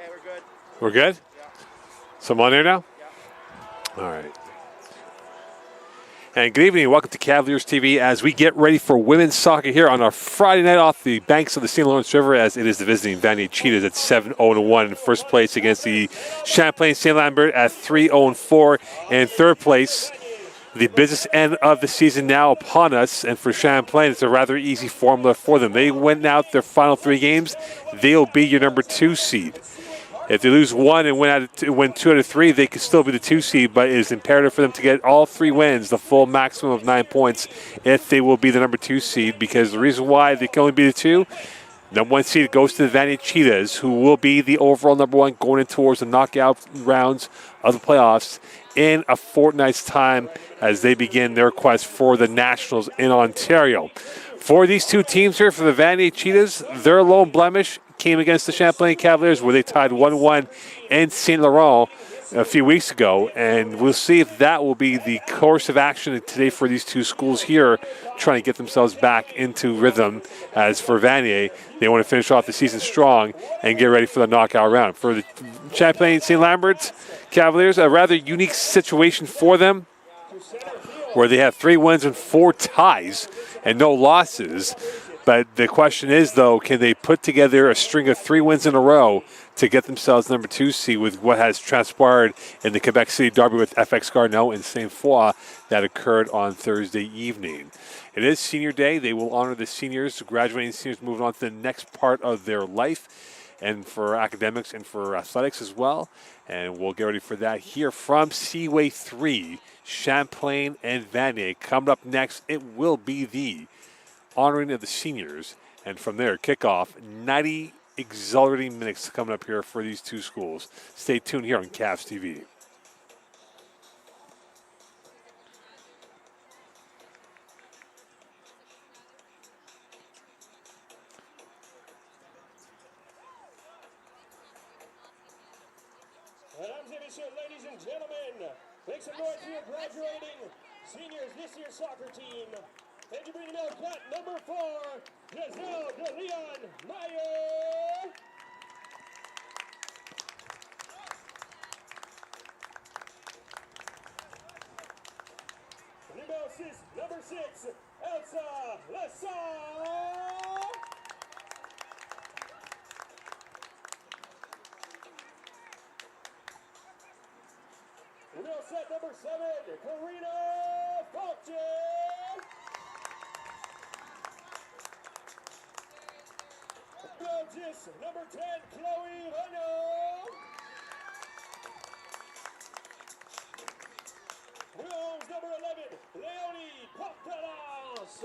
Okay, we're good. We're good? Yeah. So I'm on air now? Yeah. All right. And good evening and welcome to Cavaliers TV as we get ready for women's soccer here on our Friday night off the banks of the St. Lawrence River, as it is the visiting Vanier Cheetahs at 7-0-1 in first place against the Champlain St. Lambert at 3-0-4 in third place. The business end of the season now upon us, and for Champlain, it's a rather easy formula for them. They win out their final 3 games, they'll be your number 2 seed. If they lose 1 and win 2 out of 3, they could still be the 2 seed, but it is imperative for them to get all 3 wins, the full maximum of 9 points, if they will be the number 2 seed, because the reason why they can only be the 2, number 1 seed goes to the Vanier Cheetahs, who will be the overall number 1 going in towards the knockout rounds of the playoffs in a fortnight's time as they begin their quest for the Nationals in Ontario. For these 2 teams here, for the Vanier Cheetahs, their lone blemish came against the Champlain Cavaliers, where they tied 1-1 in St. Laurent a few weeks ago, and we'll see if that will be the course of action today for these 2 schools here, trying to get themselves back into rhythm. As for Vanier, they want to finish off the season strong and get ready for the knockout round. For the Champlain St. Lambert Cavaliers, a rather unique situation for them, where they have 3 wins and 4 ties and no losses. But the question is, though, can they put together a string of 3 wins in a row to get themselves number 2 seed with what has transpired in the Quebec City derby with FX Garneau and Saint Foy that occurred on Thursday evening? It is senior day. They will honor the seniors, graduating seniors, moving on to the next part of their life, and for academics and for athletics as well. And we'll get ready for that here from Seaway 3, Champlain and Vanier. Coming up next, it will be the honoring of the seniors, and from there, kickoff, 90 exhilarating minutes coming up here for these 2 schools. Stay tuned here on Cavs TV. Ladies and gentlemen, make some noise for your graduating seniors this year's soccer team. And you bring them out cut number 4, Giselle de Leon Meyer. Number 6, Elsa Lassar. Set number 7, Karina Falche. Just number 10, Chloe Renault. Wills number 11, Leonie Portalas.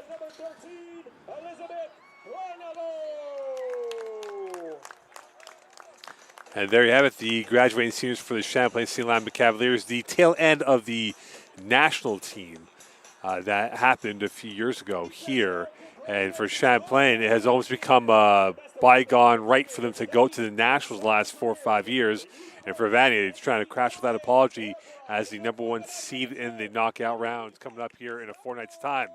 Number 13, Elizabeth Guanabo. And there you have it, the graduating seniors for the Champlain St. Lambert Cavaliers, the tail end of the national team that happened a few years ago here. And for Champlain, it has almost become a bygone right for them to go to the Nationals the last 4 or 5 years. And for Vanier, it's trying to crash without apology as the number 1 seed in the knockout rounds coming up here in a fortnight's time.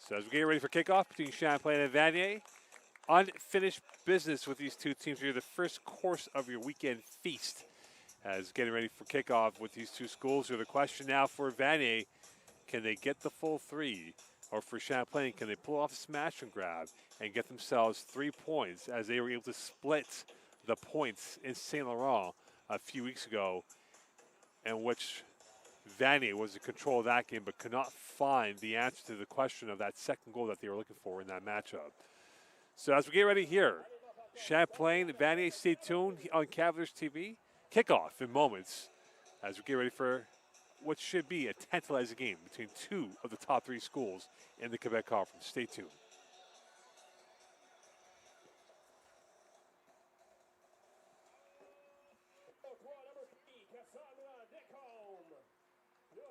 So as we get ready for kickoff between Champlain and Vanier, unfinished business with these 2 teams here. The first course of your weekend feast as getting ready for kickoff with these 2 schools. So the question now for Vanier, can they get the full 3? Or for Champlain, can they pull off a smash and grab and get themselves 3 points, as they were able to split the points in St. Laurent a few weeks ago, in which Vanier was in control of that game but could not find the answer to the question of that second goal that they were looking for in that matchup. So as we get ready here, Champlain, Vanier, stay tuned on Cavaliers TV. Kickoff in moments as we get ready for what should be a tantalizing game between 2 of the top 3 schools in the Quebec Conference. Stay tuned.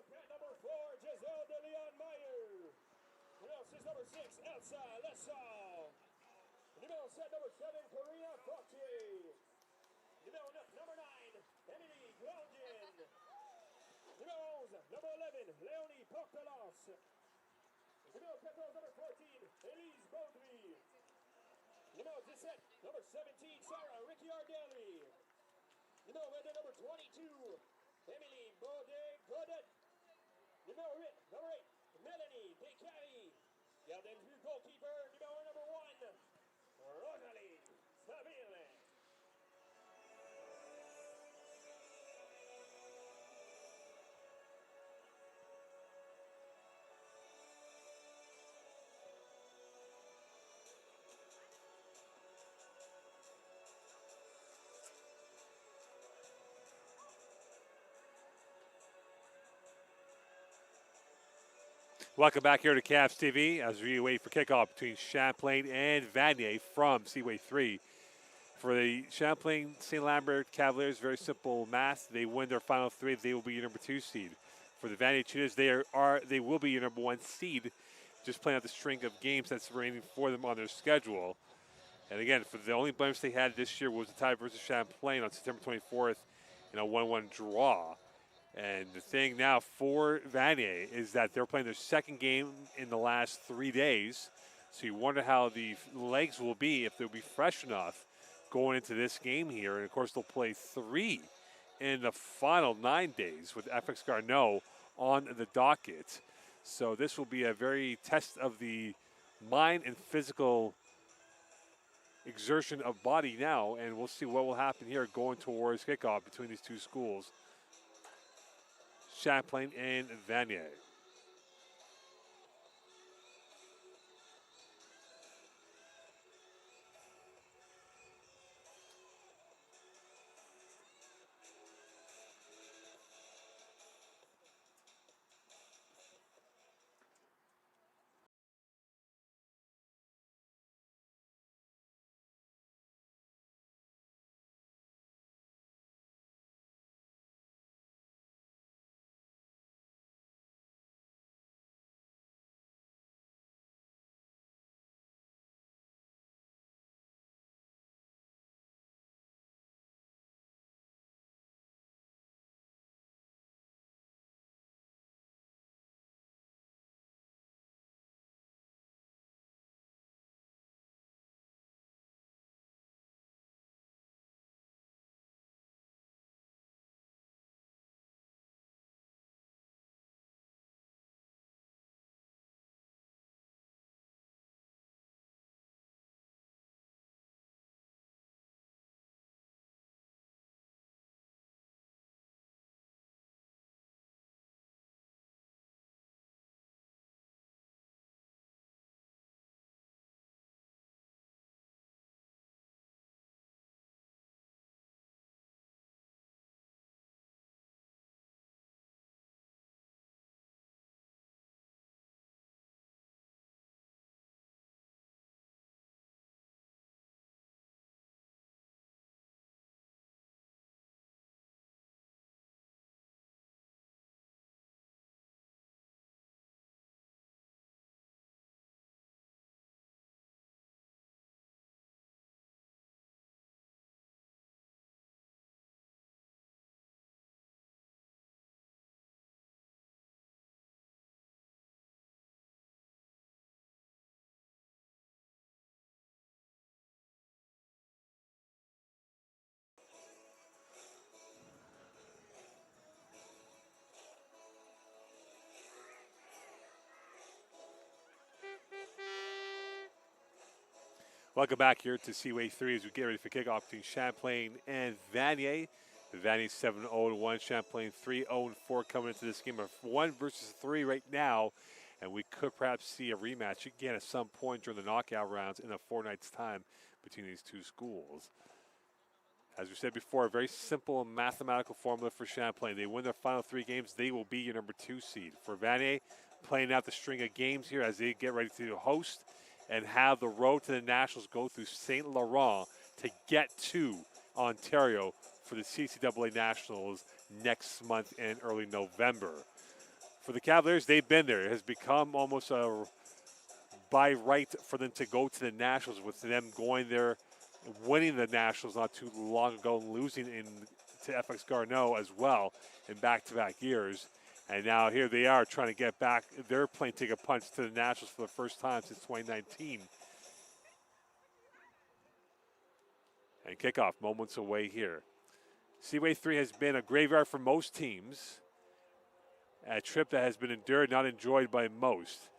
Number 4, Giselle de Leon Meyer. Number 6, Elsa Lessal. Number 7, Karina Falche. Number 9, Emily Glongin. Number 11, Leonie Portalas. Number 14, Elise Baudry. Numéro 17, number 17, Sarah Ricciardelli. Numéro 22, number 22, Emily Godet. Numéro 8, number 8, Melanie Descaries. Gardien de but, goalkeeper, numéro number 1, Rosalie Saville. Welcome back here to Cavs TV as we wait for kickoff between Champlain and Vanier from Seaway 3. For the Champlain St. Lambert Cavaliers, very simple math. They win their final three, they will be your number 2 seed. For the Vanier Cheetahs, they will be your number 1 seed, just playing out the string of games that's remaining for them on their schedule. And again, for the only blemish they had this year was the tie versus Champlain on September 24th in a 1-1 draw. And the thing now for Vanier is that they're playing their second game in the last 3 days. So you wonder how the legs will be, if they'll be fresh enough going into this game here. And, of course, they'll play 3 in the final 9 days with FX Garneau on the docket. So this will be a very test of the mind and physical exertion of body now. And we'll see what will happen here going towards kickoff between these two schools, Champlain and Vanier. Welcome back here to Seaway 3 as we get ready for kickoff between Champlain and Vanier. Vanier 7-0-1, Champlain 3-0-4 coming into this game of 1 versus 3 right now. And we could perhaps see a rematch again at some point during the knockout rounds in a fortnight's time between these two schools. As we said before, a very simple mathematical formula for Champlain. They win their final 3 games, they will be your number 2 seed. For Vanier, playing out the string of games here as they get ready to host and have the road to the Nationals go through St. Laurent to get to Ontario for the CCAA Nationals next month in early November. For the Cavaliers, they've been there. It has become almost a by right for them to go to the Nationals, with them going there, winning the Nationals not too long ago, and losing to FX Garneau as well in back-to-back years. And now here they are trying to get back. They're playing take a punch to the Nationals for the first time since 2019. And kickoff moments away here. Seaway 3 has been a graveyard for most teams. A trip that has been endured, not enjoyed by most.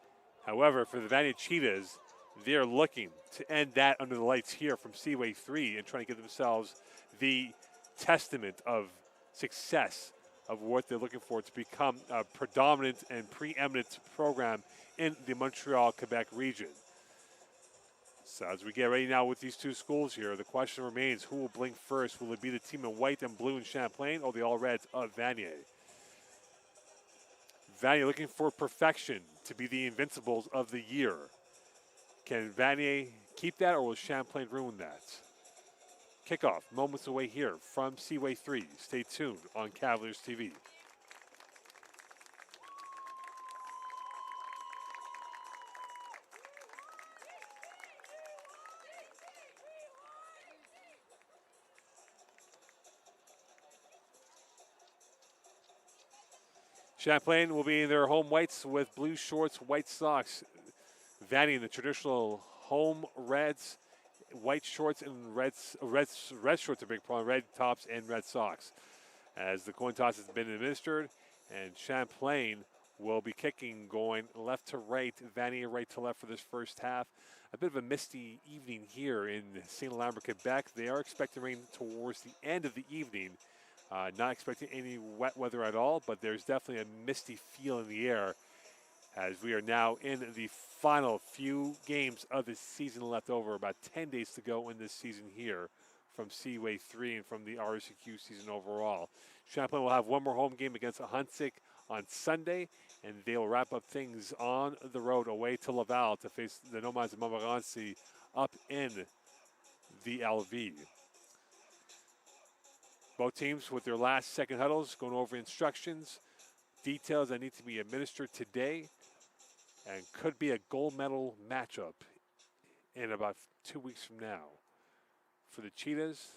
However, for the Vanier Cheetahs, they are looking to end that under the lights here from Seaway 3 and trying to give themselves the testament of success of what they're looking for to become a predominant and preeminent program in the Montreal, Quebec region. So as we get ready now with these two schools here, the question remains, who will blink first? Will it be the team in white and blue in Champlain or the all-reds of Vanier? Vanier looking for perfection to be the invincibles of the year. Can Vanier keep that or will Champlain ruin that? Kickoff moments away here from Seaway 3. Stay tuned on Cavaliers TV. Champlain will be in their home whites with blue shorts, white socks. Vanier in the traditional home reds, white shorts and red shorts are big problem, red tops and red socks. As the coin toss has been administered, and Champlain will be kicking going left to right, Vanier right to left for this first half. A bit of a misty evening here in St. Lambert, Quebec. They are expecting rain towards the end of the evening. Not expecting any wet weather at all, but there's definitely a misty feel in the air as we are now in the final few games of the season left over. About 10 days to go in this season here from Seaway 3 and from the RSEQ season overall. Champlain will have one more home game against Huntsic on Sunday, and they'll wrap up things on the road away to Laval to face the Nomads of Montmorency up in the LV. Both teams with their last second huddles going over instructions, details that need to be administered today, and could be a gold medal matchup in about 2 weeks from now. For the Cheetahs,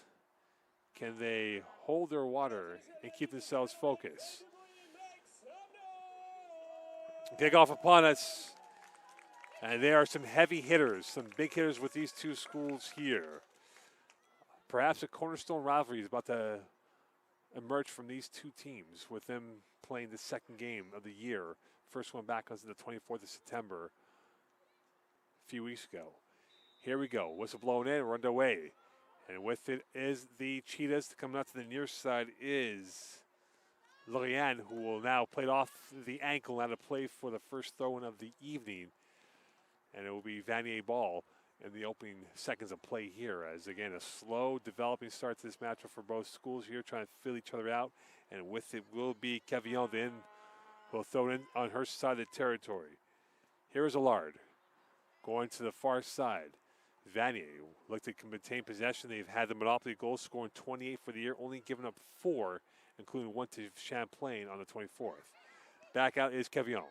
can they hold their water and keep themselves focused? Kickoff upon us, and there are some heavy hitters, some big hitters with these two schools here. Perhaps a cornerstone rivalry is about to emerge from these two teams, with them playing the second game of the year. First one back was the 24th of September a few weeks ago. Here we go. Whistle blown in. We're underway. And with it is the Cheetahs. Coming out to the near side is Lorianne, who will now play off the ankle and to play for the first throw-in of the evening. And it will be Vanier ball in the opening seconds of play here, as again a slow developing start to this matchup for both schools here, trying to fill each other out, and with it will be Cavaliers then will throw it in on her side of the territory. Here is Allard going to the far side. Vanier look to maintain possession. They've had the monopoly goal, scoring 28 for the year, only giving up 4, including 1 to Champlain on the 24th. Back out is Cavaliers.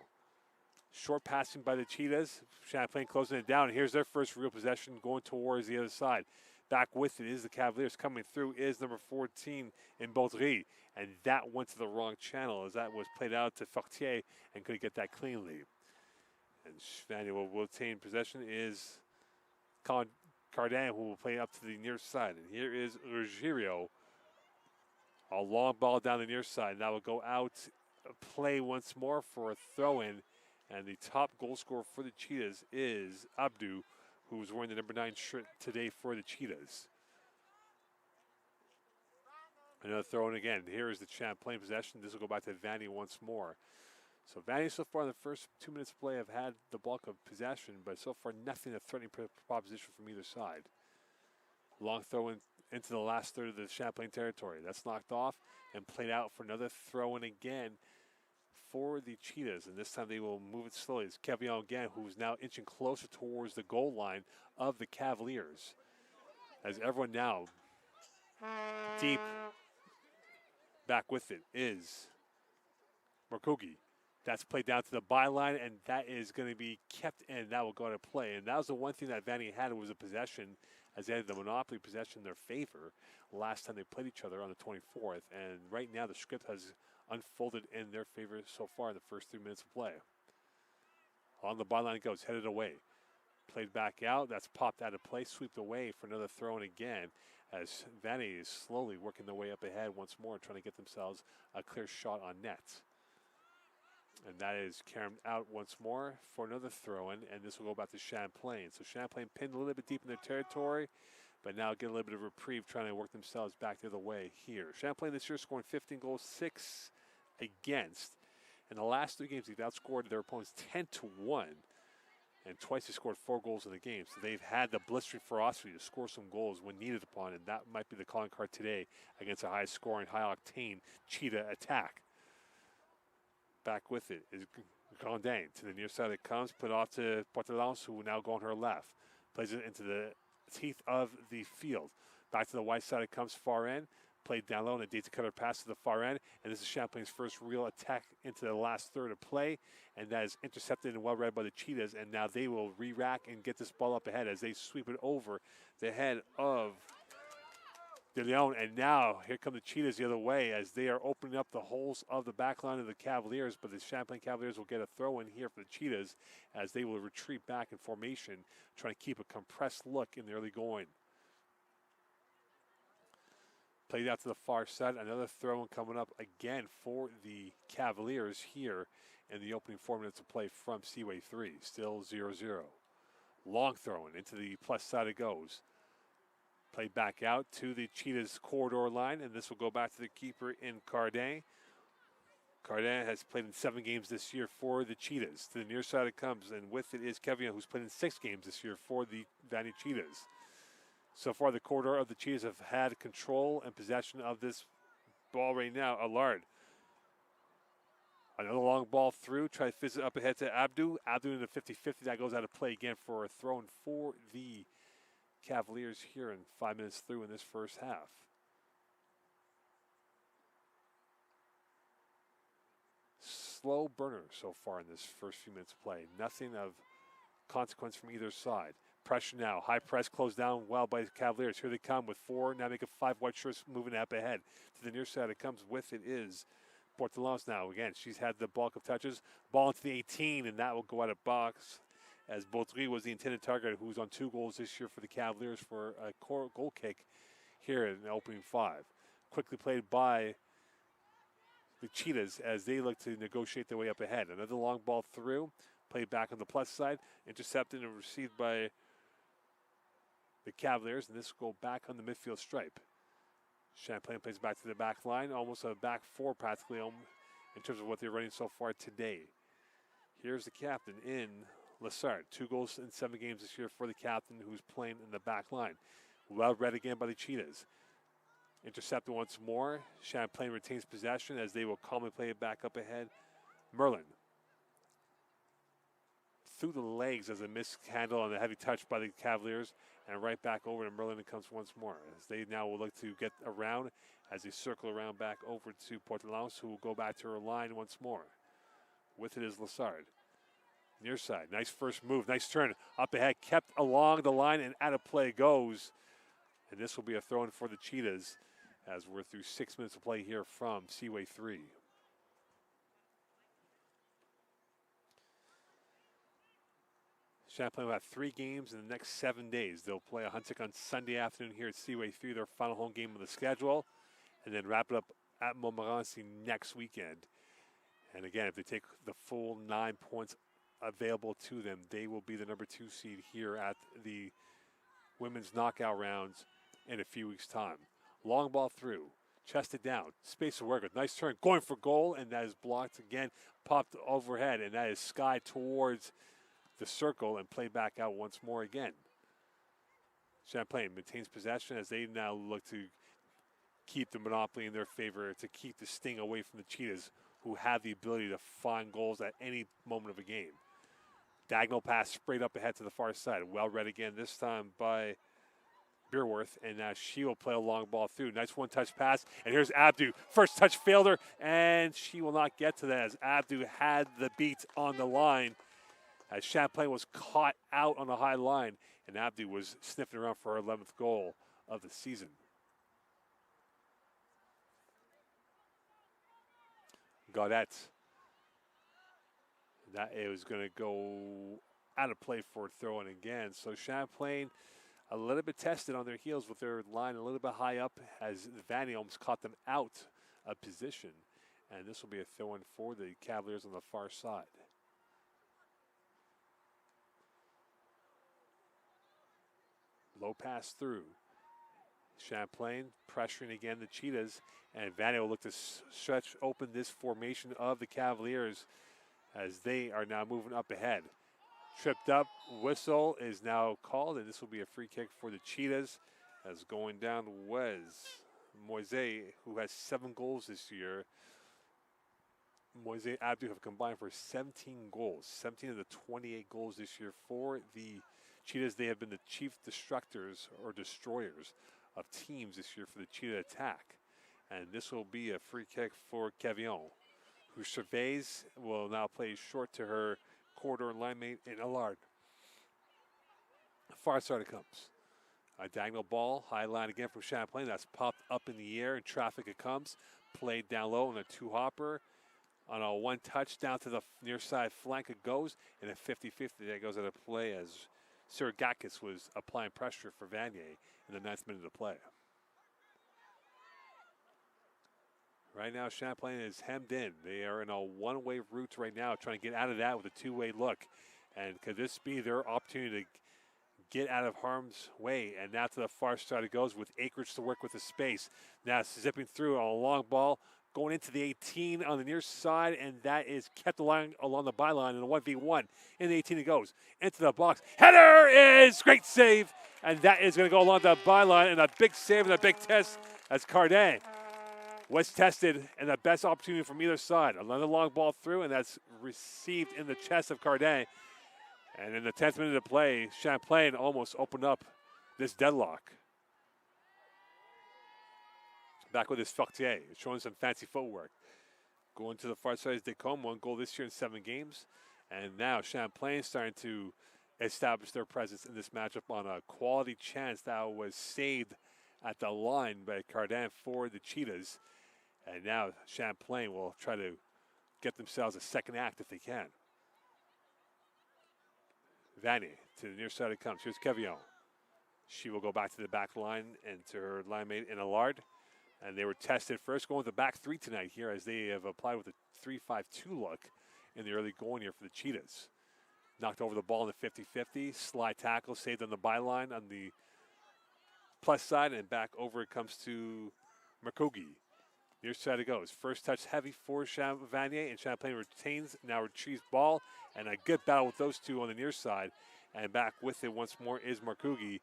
Short passing by the Cheetahs. Champlain closing it down. Here's their first real possession going towards the other side. Back with it is the Cavaliers. Coming through is number 14 in Baudry. And that went to the wrong channel as that was played out to Fortier and couldn't get that cleanly. And Vanier will retain possession is Colin Cardin, who will play up to the near side. And here is Ruggiero. A long ball down the near side. Now will go out, play once more for a throw-in. And the top goal scorer for the Cheetahs is Abdu, who is wearing the number 9 shirt today for the Cheetahs. Another throw-in again. Here is the Champlain possession. This will go back to Vanier once more. So Vanier so far in the first 2 minutes of play have had the bulk of possession, but so far nothing a threatening proposition from either side. Long throw-in into the last third of the Champlain territory. That's knocked off and played out for another throw-in again for the Cheetahs, and this time they will move it slowly. It's Cavaliers again, who's now inching closer towards the goal line of the Cavaliers. As everyone now deep back with it is Markogi. That's played down to the byline, and that is going to be kept in. That will go to play. And that was the one thing that Vanier had was a possession, as they had the monopoly possession in their favor last time they played each other on the 24th. And right now the script has unfolded in their favor so far in the first 3 minutes of play. On the byline it goes, headed away. Played back out, that's popped out of play, swept away for another throw-in again. as Vanier is slowly working their way up ahead once more, trying to get themselves a clear shot on net. And that is carried out once more for another throw-in, and this will go back to Champlain. So Champlain pinned a little bit deep in their territory, but now getting a little bit of reprieve, trying to work themselves back the other way here. Champlain this year scoring 15 goals, 6 against. In the last 3 games, they've outscored their opponents 10-1, and twice they scored 4 goals in the game. So they've had the blistering ferocity to score some goals when needed upon, and that might be the calling card today against a high-scoring, high-octane Cheetah attack. Back with it is Grandin. To the near side it comes, put off to Portelance, who will now go on her left. Plays it into the teeth of the field. Back to the wide side it comes, far end. Played down low and a daisy cutter pass to the far end. And this is Champlain's first real attack into the last third of play. And that is intercepted and well read by the Cheetahs. And now they will re-rack and get this ball up ahead as they sweep it over the head of De Leon, and now here come the Cheetahs the other way as they are opening up the holes of the back line of the Cavaliers, but the Champlain Cavaliers will get a throw in here for the Cheetahs as they will retreat back in formation, trying to keep a compressed look in the early going. Played out to the far side, another throw in coming up again for the Cavaliers here in the opening 4 minutes of play from Seaway 3, still 0-0. Long throw in into the plus side it goes. Played back out to the Cheetahs corridor line, and this will go back to the keeper in Cardin. Cardin has played in 7 games this year for the Cheetahs. To the near side it comes, and with it is Cavalier, who's played in 6 games this year for the Vanier Cheetahs. So far, the corridor of the Cheetahs have had control and possession of this ball right now. Allard. Another long ball through, try to fizz it up ahead to Abdu. Abdu in the 50-50, that goes out of play again for a throw-in for the Cavaliers here in 5 minutes through in this first half. Slow burner so far in this first few minutes of play. Nothing of consequence from either side. Pressure now. High press closed down well by the Cavaliers. Here they come with 4. Now make it 5 white shirts moving up ahead. To the near side it comes with it is Portelance now. Again, she's had the bulk of touches. Ball into the 18, and that will go out of box, as Baudry was the intended target, who's on 2 goals this year for the Cavaliers for a goal kick here in the opening 5. Quickly played by the Cheetahs as they look to negotiate their way up ahead. Another long ball through, played back on the plus side, intercepted and received by the Cavaliers, and this will go back on the midfield stripe. Champlain plays back to the back line, almost a back 4 practically in terms of what they're running so far today. Here's the captain in Lessard. 2 goals in 7 games this year for the captain, who's playing in the back line. Well read again by the Cheetahs. Intercepted once more. Champlain retains possession as they will calmly play it back up ahead. Merlin. Through the legs as a mishandle and a heavy touch by the Cavaliers, and right back over to Merlin it comes once more as they now will look to get around as they circle around back over to Portelance, who will go back to her line once more. With it is Lessard. Near side, nice first move, nice turn up ahead, kept along the line, and out of play goes. And this will be a throw-in for the Cheetahs as we're through 6 minutes of play here from Seaway 3. Champlain will have 3 games in the next 7 days. They'll play a Huntsic on Sunday afternoon here at Seaway 3, their final home game of the schedule, and then wrap it up at Montmorency next weekend. And again, if they take the full 9 points available to them, they will be the number 2 seed here at the women's knockout rounds in a few weeks' time. Long ball through, chested down, space to work with, nice turn, going for goal, and that is blocked again, popped overhead, and that is sky towards the circle and played back out once more again. Champlain maintains possession as they now look to keep the monopoly in their favor, to keep the sting away from the Cheetahs, who have the ability to find goals at any moment of a game. Diagonal pass sprayed up ahead to the far side. Well read again, this time by Beerworth, and now she will play a long ball through. Nice one-touch pass, and here's Abdu. First touch failed her, and she will not get to that as Abdu had the beat on the line as Champlain was caught out on the high line, and Abdu was sniffing around for her 11th goal of the season. Gaudette. That it was going to go out of play for a throw-in again. So Champlain a little bit tested on their heels with their line a little bit high up as Vanier almost caught them out of position. And this will be a throw-in for the Cavaliers on the far side. Low pass through. Champlain pressuring again the Cheetahs, and Vanier will look to stretch open this formation of the Cavaliers as they are now moving up ahead. Tripped up, whistle is now called, and this will be a free kick for the Cheetahs as going down was Moise, who has 7 goals this year. Moise and Abdu have combined for 17 goals, 17 of the 28 goals this year for the Cheetahs. They have been the chief destructors or destroyers of teams this year for the Cheetah attack. And this will be a free kick for Cavaliers, who surveys, will now play short to her corridor line mate in Allard. Far side it comes. A diagonal ball, high line again from Champlain. That's popped up in the air. In traffic it comes. Played down low on a 2-hopper. On a 1-touch down to the near side flank it goes. And a 50-50 that goes out of play as Sirigakis was applying pressure for Vanier in the 9th minute of play. Right now, Champlain is hemmed in. They are in a one-way route right now, trying to get out of that with a 2-way look. And could this be their opportunity to get out of harm's way? And now to the far side it goes with acreage to work with the space. Now zipping through on a long ball, going into the 18 on the near side, and that is kept along the byline in a 1v1. In the 18 it goes, into the box. Header is great save, and that is going to go along the byline, and a big save and a big test as Cardin was tested, and the best opportunity from either side. Another long ball through, and that's received in the chest of Cardin. And in the 10th minute of play, Champlain almost opened up this deadlock. Back with his Fortier, showing some fancy footwork. Going to the far side is Descombe, 1 goal this year in 7 games. And now Champlain starting to establish their presence in this matchup on a quality chance that was saved at the line by Cardin for the Cheetahs. And now Champlain will try to get themselves a second act if they can. Vanier to the near side it comes. Here's Cavaliers. She will go back to the back line and to her line mate in Allard. And they were tested first going with the back 3 tonight here as they have applied with a 3-5-2 look in the early going here for the Cheetahs. Knocked over the ball in the 50-50. Slide tackle saved on the byline on the plus side, and back over it comes to Merkogi. Near side it goes. First touch heavy for Vanier, and Champlain retains, now retrieves ball, and a good battle with those two on the near side. And back with it once more is Merkogi.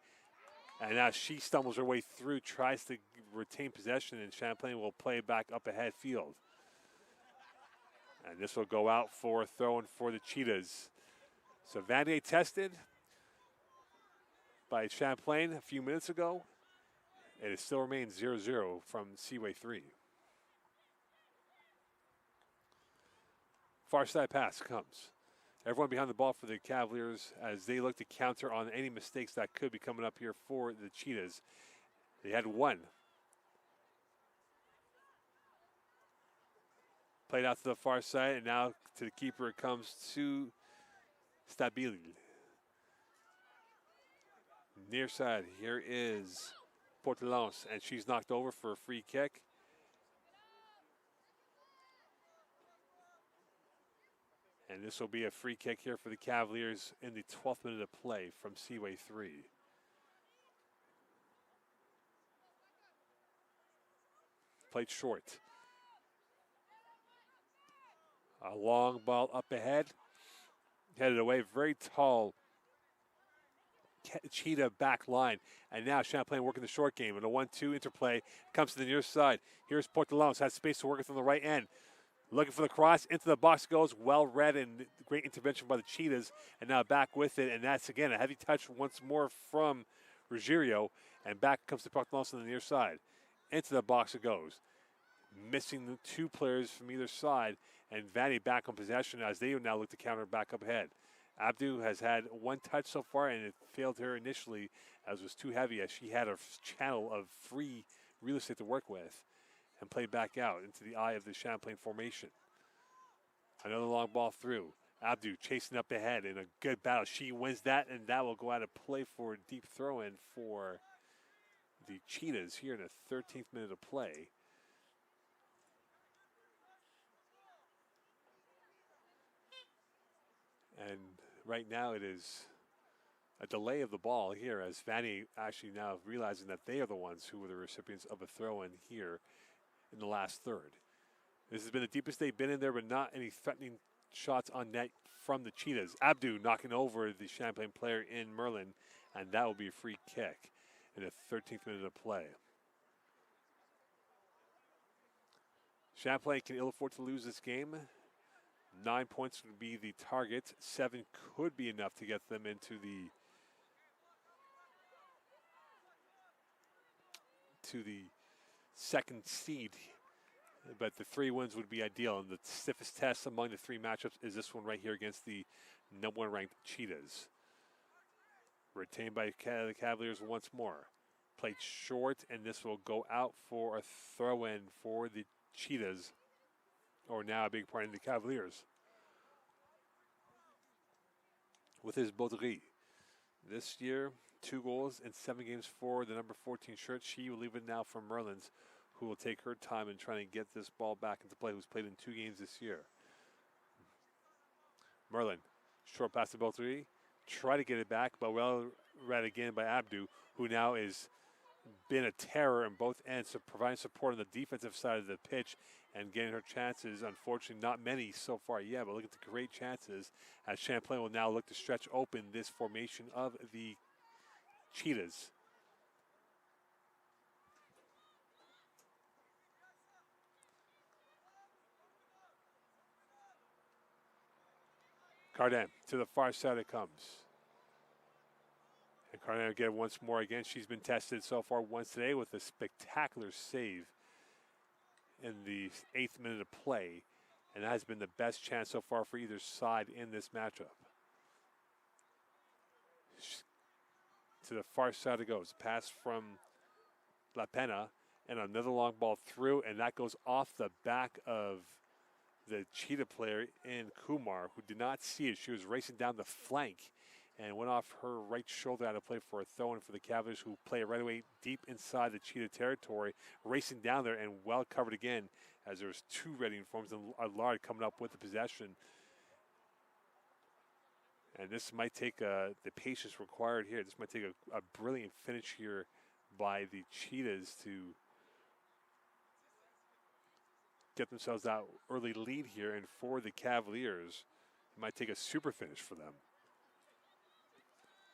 And now she stumbles her way through, tries to retain possession, and Champlain will play back up ahead field. And this will go out for a throw-in for the Cheetahs. So Vanier tested by Champlain a few minutes ago, and it still remains 0-0 from Seaway 3. Far side pass comes. Everyone behind the ball for the Cavaliers as they look to counter on any mistakes that could be coming up here for the Cheetahs. They had 1. Played out to the far side, and now to the keeper it comes to Stabile. Near side, here is Portelance, and she's knocked over for a free kick. And this will be a free kick here for the Cavaliers in the 12th minute of play from Seaway 3. Played short. A long ball up ahead. Headed away. Very tall Cheetah back line. And now Champlain working the short game. And a 1-2 interplay comes to the near side. Here's Portelance. Has space to work with on the right end. Looking for the cross, into the box goes, well read and great intervention by the Cheetahs, and now back with it, and that's again a heavy touch once more from Ruggiero, and back comes the Portelance on the near side. Into the box it goes. Missing the 2 players from either side, and Vanier back on possession as they now look to counter back up ahead. Abdu has had 1 touch so far, and it failed her initially as it was too heavy as she had a channel of free real estate to work with. And played back out into the eye of the Champlain formation. Another long ball through. Abdu chasing up ahead in a good battle. She wins that, and that will go out of play for a deep throw-in for the Cheetahs here in the 13th minute of play. And right now it is a delay of the ball here as Vanier actually now realizing that they are the ones who were the recipients of a throw-in here in the last third. This has been the deepest they've been in there, but not any threatening shots on net from the Cheetahs. Abdu knocking over the Champlain player in Merlin, and that will be a free kick in the 13th minute of play. Champlain can ill afford to lose this game. 9 points would be the target. 7 could be enough to get them into the second seed. But the 3 wins would be ideal. And the stiffest test among the 3 matchups is this one right here against the number 1 ranked Cheetahs. Retained by the Cavaliers once more. Played short, and this will go out for a throw-in for the Cheetahs. Or now a big part in the Cavaliers. With his Baudry. This year, 2 goals in 7 games for the number 14 shirt. She will leave it now for Merlins, who will take her time in trying to get this ball back into play, who's played in 2 games this year. Merlin, short pass to Baudry. Try to get it back, but well read again by Abdu, who now is been a terror on both ends, so providing support on the defensive side of the pitch and getting her chances. Unfortunately, not many so far yet, but look at the great chances as Champlain will now look to stretch open this formation of the Cheetahs. Cardin to the far side it comes. And Cardin will get it once more again. She's been tested so far once today with a spectacular save in the 8th minute of play. And that has been the best chance so far for either side in this matchup. To the far side it goes. Pass from La Pena and another long ball through, and that goes off the back of the Cheetah player in Kumar, who did not see it. She was racing down the flank and went off her right shoulder out of play for a throw-in for the Cavaliers, who play right away deep inside the Cheetah territory, racing down there and well covered again as there's 2 red uniforms and Allard coming up with the possession. And this might take the patience required here. This might take a brilliant finish here by the Cheetahs to get themselves that early lead here. And for the Cavaliers, it might take a super finish for them.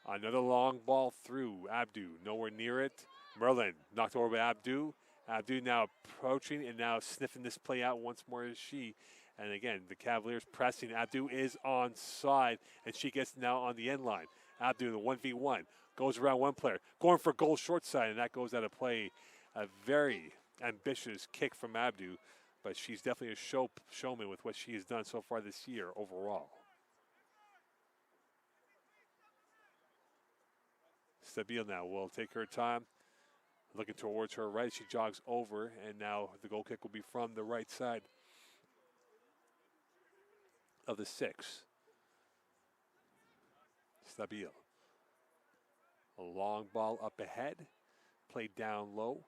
Another long ball through. Abdu nowhere near it. Merlin knocked over by Abdu. Abdu now approaching and now sniffing this play out once more as she. And again, the Cavaliers pressing. Abdu is onside, and she gets now on the end line. Abdu, the 1v1, goes around one player, going for goal short side, and that goes out of play. A very ambitious kick from Abdu, but she's definitely a showman with what she has done so far this year overall. Stabile now will take her time. Looking towards her right, she jogs over, and now the goal kick will be from the right side of the 6. Stabile. A long ball up ahead, played down low.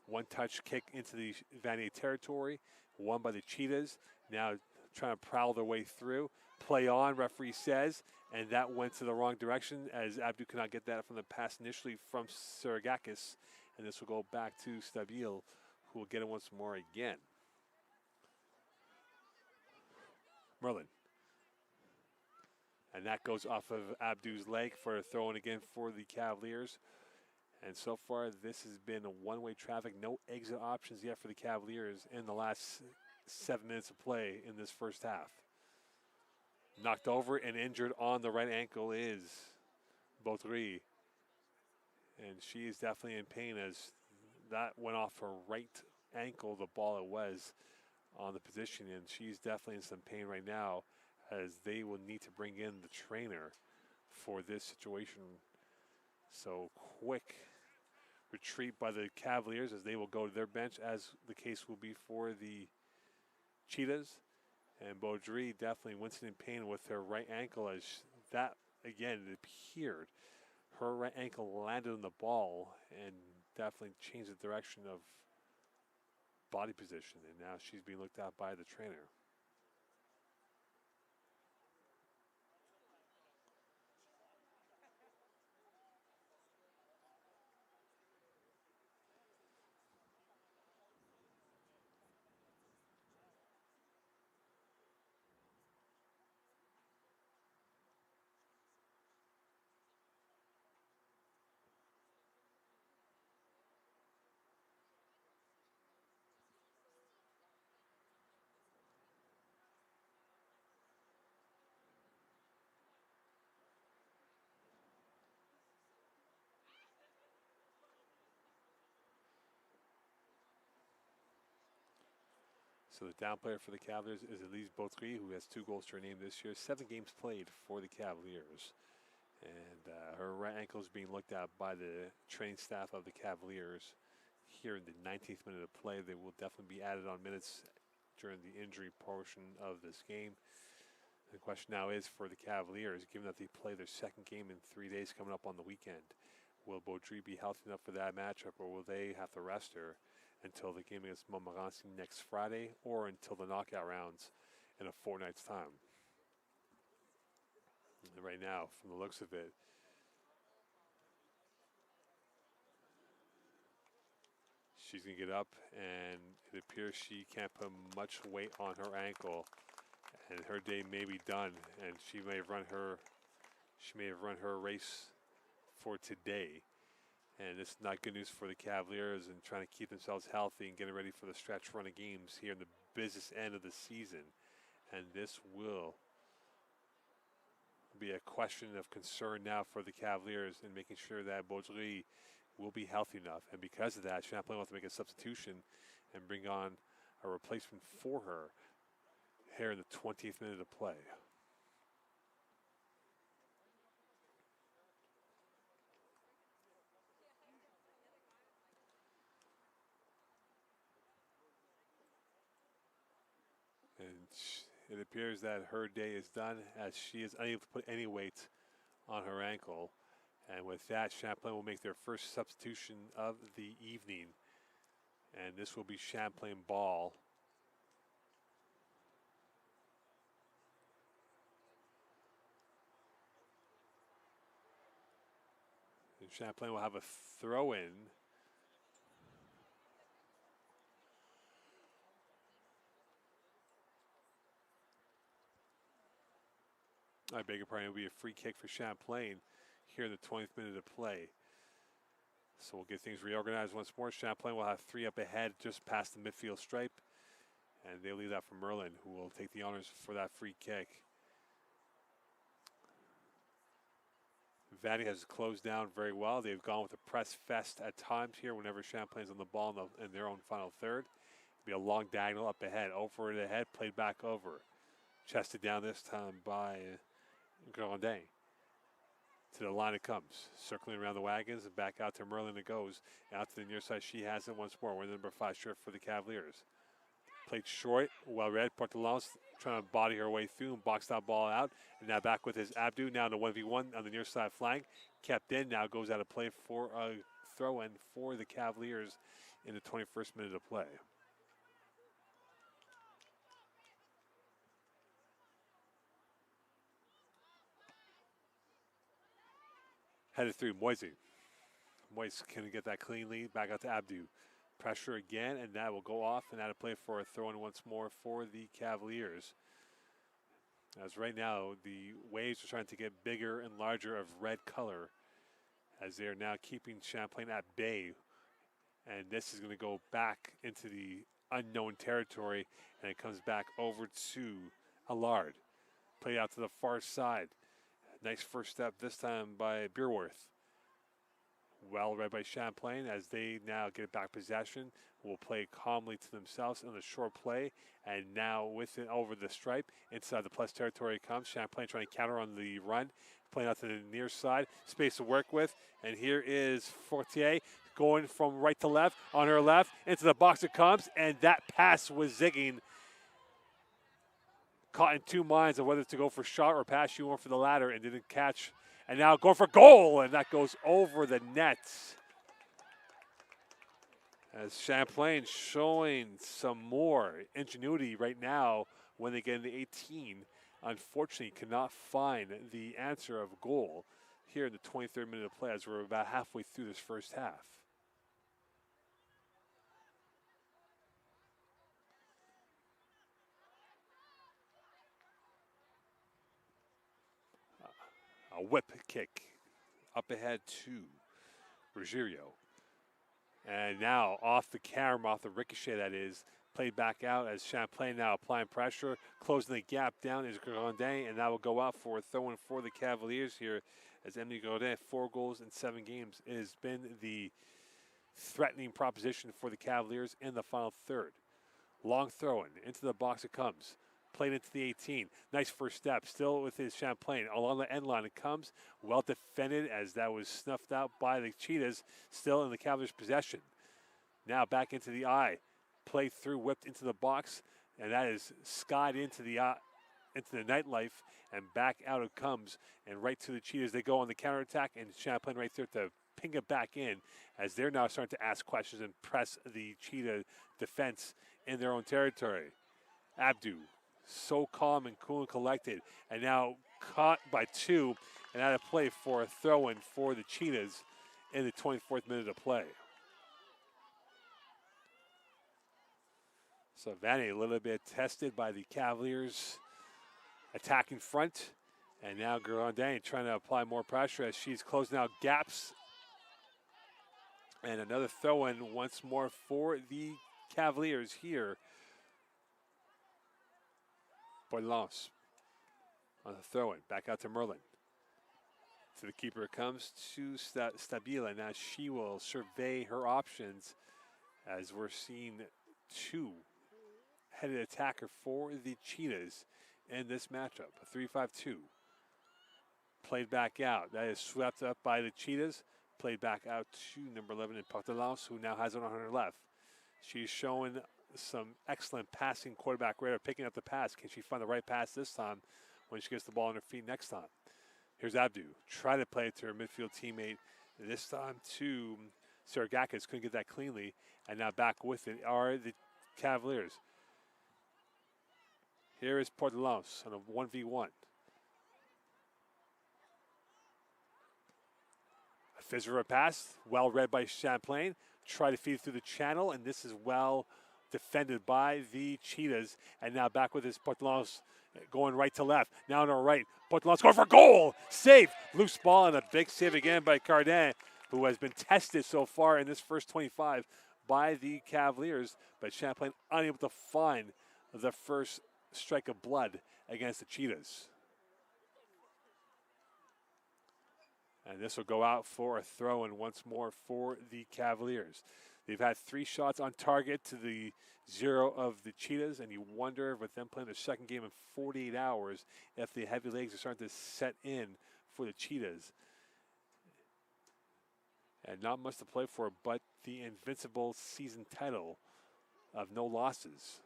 One-touch kick into the Vanier territory, won by the Cheetahs. Now trying to prowl their way through. Play on, referee says, and that went to the wrong direction as Abdu could not get that from the pass initially from Saragakis. And this will go back to Stabile, who will get it once more again. Merlin. And that goes off of Abdu's leg for a throw-in again for the Cavaliers. And so far, this has been a one-way traffic. No exit options yet for the Cavaliers in the last 7 minutes of play in this first half. Knocked over and injured on the right ankle is Baudry. And she is definitely in pain as that went off her right ankle, the ball it was on the position. And she's definitely in some pain right now as they will need to bring in the trainer for this situation. So quick retreat by the Cavaliers as they will go to their bench, as the case will be for the Cheetahs. And Beaudry definitely wincing in pain with her right ankle as that, again, it appeared. Her right ankle landed on the ball and definitely changed the direction of body position. And now she's being looked at by the trainer. So the down player for the Cavaliers is Elise Beaudry, who has 2 goals to her name this year. 7 games played for the Cavaliers. And her right ankle is being looked at by the training staff of the Cavaliers. Here in the 19th minute of play, they will definitely be added on minutes during the injury portion of this game. The question now is for the Cavaliers, given that they play their second game in 3 days coming up on the weekend, will Beaudry be healthy enough for that matchup, or will they have to rest her until the game against Montmorency next Friday, or until the knockout rounds in a fortnight's time? And right now, from the looks of it, she's going to get up, and it appears she can't put much weight on her ankle, and her day may be done, and she may have run her race for today. And this is not good news for the Cavaliers and trying to keep themselves healthy and getting ready for the stretch run of games here in the business end of the season. And this will be a question of concern now for the Cavaliers in making sure that Beaudry will be healthy enough. And because of that, Champlain will have to make a substitution and bring on a replacement for her here in the 20th minute of play. And it appears that her day is done as she is unable to put any weight on her ankle. And with that, Champlain will make their first substitution of the evening. And this will be Champlain ball. And Champlain will have a throw-in. I beg your pardon, it will be a free kick for Champlain here in the 20th minute of play. So we'll get things reorganized once more. Champlain will have 3 up ahead just past the midfield stripe. And they'll leave that for Merlin, who will take the honors for that free kick. Vanier has closed down very well. They've gone with a press fest at times here whenever Champlain's on the ball in their own final third. It'll be a long diagonal up ahead, over it ahead, played back over. Chested down this time by Grandin. To the line it comes, circling around the wagons and back out to Merlin it goes. Out to the near side, she has it once more. We're the number 5 shirt for the Cavaliers. Played short, well read. Portelance trying to body her way through and box that ball out. And now back with his Abdu, now in the 1v1 on the near side flank. Kept in, now goes out of play for a throw-in for the Cavaliers in the 21st minute of play. Headed through Moise. Moise can get that clean lead. Back out to Abdu. Pressure again, and that will go off and out of play for a throw-in once more for the Cavaliers. As right now, the waves are trying to get bigger and larger of red color as they are now keeping Champlain at bay. And this is going to go back into the unknown territory, and it comes back over to Allard. Play out to the far side. Nice first step this time by Beerworth. Well read by Champlain as they now get back possession. Will play calmly to themselves in the short play. And now with it over the stripe, inside the plus territory comes. Champlain trying to counter on the run. Playing out to the near side. Space to work with. And here is Fortier going from right to left. On her left, into the box it comes. And that pass was zigging. caught in two minds of whether to go for shot or pass. She went for the latter and didn't catch. And now going for goal, and that goes over the net. As Champlain showing some more ingenuity right now when they get into 18. Unfortunately, cannot find the answer of goal here in the 23rd minute of play as we're about halfway through this first half. A whip kick up ahead to Ruggiero. And now off the camera, off the ricochet that is, played back out as Champlain now applying pressure, closing the gap down is Grandin, and that will go out for a throw-in for the Cavaliers here as Emily Grandin, 4 goals in 7 games. It has been the threatening proposition for the Cavaliers in the final third. Long throw-in, into the box it comes. Played into the 18. Nice first step. Still with his Champlain. Along the end line it comes. Well defended as that was snuffed out by the Cheetahs. Still in the Cavaliers' possession. Now back into the eye. Played through, whipped into the box. And that is skied into the nightlife. And back out it comes. And right to the Cheetahs. They go on the counterattack. And Champlain right there to ping it back in. As they're now starting to ask questions and press the Cheetah defense in their own territory. Abdu. So calm and cool and collected, and now caught by 2 and out of play for a throw-in for the Cheetahs in the 24th minute of play. So Vanier a little bit tested by the Cavaliers attacking front, and now Grandin trying to apply more pressure as she's closing out gaps. And another throw-in once more for the Cavaliers here. Lance on the throw-in, back out to Merlin. To the keeper it comes to Stabila. Now she will survey her options as we're seeing 2-headed attacker for the Cheetahs in this matchup. A 3-5-2. Played back out. That is swept up by the Cheetahs. Played back out to number 11 in Portelance, who now has it on her left. She's showing some excellent passing quarterback radar, picking up the pass. Can she find the right pass this time when she gets the ball on her feet next time? Here's Abdu. Try to play it to her midfield teammate. This time to Sergakis. Couldn't get that cleanly. And now back with it are the Cavaliers. Here is Portelance on a 1v1. A fizzer pass, well read by Champlain. Try to feed it through the channel, and this is well defended by the Cheetahs. And now back with his Portelance going right to left. Now on our right, Portelance going for goal. Save. Loose ball and a big save again by Cardin, who has been tested so far in this first 25 by the Cavaliers. But Champlain unable to find the first strike of blood against the Cheetahs. And this will go out for a throw-in once more for the Cavaliers. They've had 3 shots on target to the 0 of the Cheetahs, and you wonder with them playing their second game in 48 hours if the heavy legs are starting to set in for the Cheetahs. And not much to play for, but the invincible season title of no losses.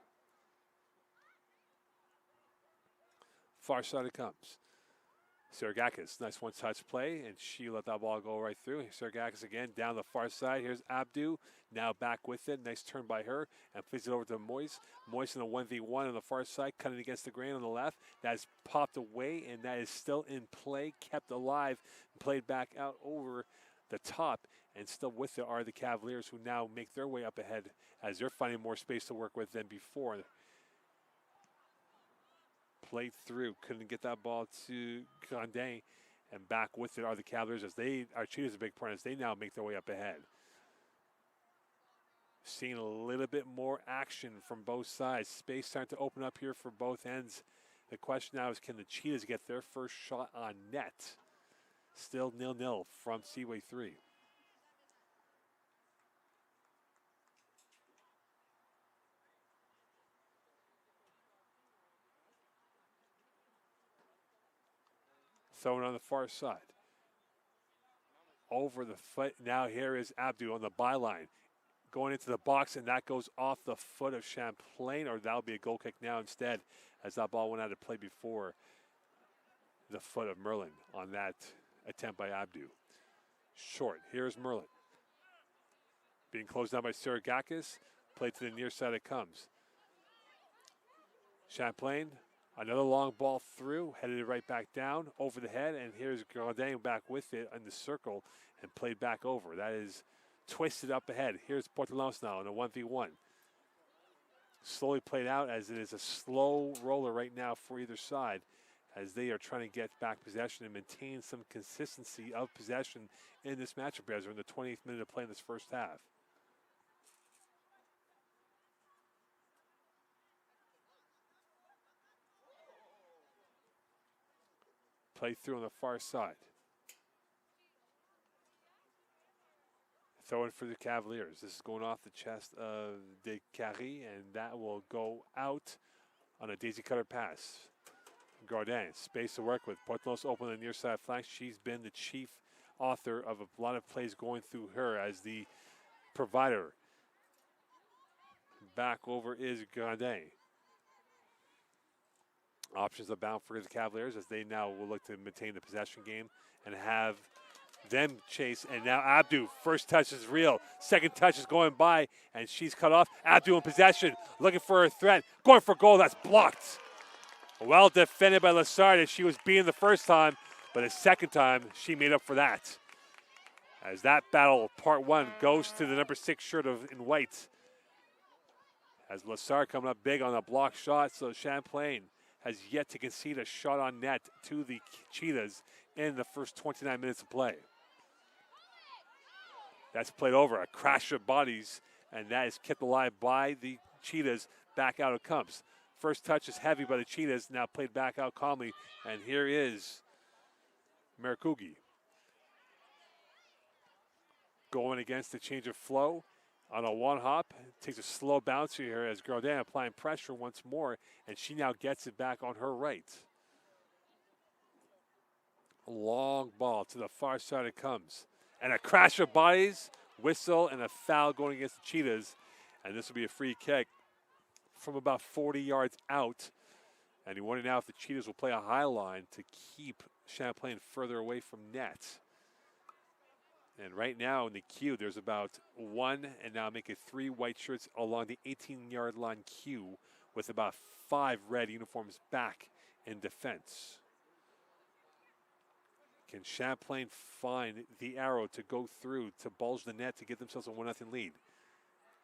Far side it comes. Sergakis, nice one-touch play, and she let that ball go right through. Sergakis again down the far side. Here's Abdu, now back with it. Nice turn by her, and plays it over to Moise. Moise in a 1v1 on the far side, cutting against the grain on the left. That is popped away, and that is still in play, kept alive, and played back out over the top. And still with it are the Cavaliers, who now make their way up ahead as they're finding more space to work with than before. Played through, couldn't get that ball to Grandin, and back with it are the Cavaliers as they are Cheetahs a big part as they now make their way up ahead. Seeing a little bit more action from both sides. Space starting to open up here for both ends. The question now is, can the Cheetahs get their first shot on net? Still 0-0 from Seaway 3. Thrown on the far side. Over the foot. Now here is Abdu on the byline. going into the box, and that goes off the foot of Champlain, or that'll be a goal kick now instead, as that ball went out of play before the foot of Merlin on that attempt by Abdu. Short. Here's Merlin. Being closed down by Sirigakis. Played to the near side it comes. Champlain, another long ball through, headed it right back down, over the head, and here's Grandin back with it in the circle and played back over. That is twisted up ahead. Here's Portelance now in a 1v1. Slowly played out as it is a slow roller right now for either side as they are trying to get back possession and maintain some consistency of possession in this matchup as we're in the 20th minute of play in this first half. Play through on the far side. Throw in for the Cavaliers. This is going off the chest of De Carry, and that will go out on a daisy cutter pass. Gardin, space to work with. Portelos open the near side flank. She's been the chief author of a lot of plays going through her as the provider. Back over is Gardin. Options abound for the Cavaliers as they now will look to maintain the possession game and have them chase. And now Abdu, first touch is real. Second touch is going by, and she's cut off. Abdu in possession, looking for a threat. Going for goal, that's blocked. Well defended by Lassard as she was beaten the first time, but the second time she made up for that. As that battle, part one, goes to the number 6 shirt in white. As Lassard coming up big on a block shot, so Champlain has yet to concede a shot on net to the Cheetahs in the first 29 minutes of play. That's played over, a crash of bodies, and that is kept alive by the Cheetahs. Back out it comes. First touch is heavy by the Cheetahs, now played back out calmly, and here is Merkugi. Going against the change of flow on a one hop, takes a slow bounce here as Grodin applying pressure once more, and she now gets it back on her right. A long ball to the far side it comes. And a crash of bodies, whistle, and a foul going against the Cheetahs. And this will be a free kick from about 40 yards out. And you wonder now if the Cheetahs will play a high line to keep Champlain further away from net. And right now in the queue, there's about 1, and now make it 3 white shirts along the 18-yard line queue with about 5 red uniforms back in defense. Can Champlain find the arrow to go through to bulge the net to get themselves a 1-0 lead?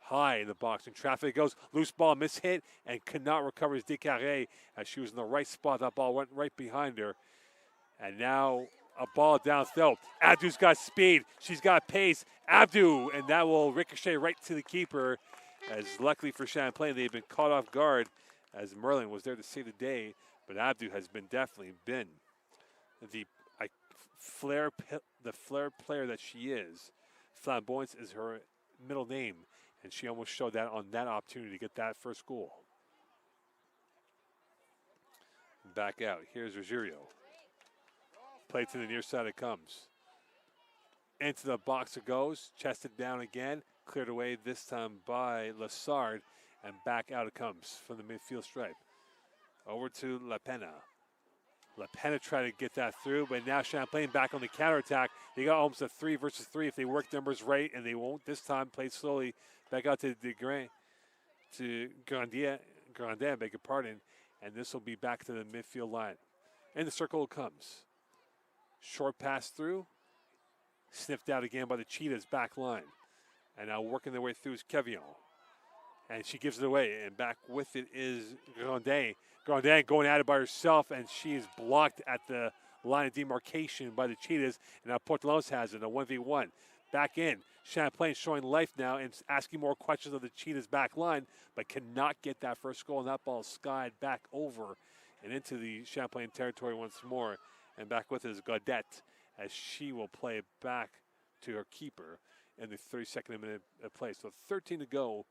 High in the box, and traffic goes. Loose ball, mishit, and cannot recover as Descarrés as she was in the right spot. That ball went right behind her. And now a ball downfield. Abdu's got speed. She's got pace. Abdu, and that will ricochet right to the keeper. As luckily for Champlain, they've been caught off guard as Merlin was there to save the day. But Abdu has definitely been the flair player that she is. Flamboyance is her middle name, and she almost showed that on that opportunity to get that first goal. Back out. Here's Ruggiero. Play to the near side it comes. Into the box it goes. Chested down again. Cleared away this time by Lassard. And back out it comes from the midfield stripe. Over to La Pena. La Pena tried to get that through, but now Champlain back on the counterattack. They got almost a 3 versus 3 if they work numbers right, and they won't this time. Play slowly back out to Grandin, beg your pardon, and this will be back to the midfield line. And the circle comes. Short pass through, sniffed out again by the Cheetahs back line. And now working their way through is Kevion. And she gives it away, and back with it is Grandin. Grandin going at it by herself, and she is blocked at the line of demarcation by the Cheetahs. And now Portelance has it, a 1v1. Back in. Champlain showing life now and asking more questions of the Cheetahs back line, but cannot get that first goal, and that ball is skied back over and into the Champlain territory once more. And back with it is Gaudette as she will play it back to her keeper in the 32nd minute of play. So 13 to go.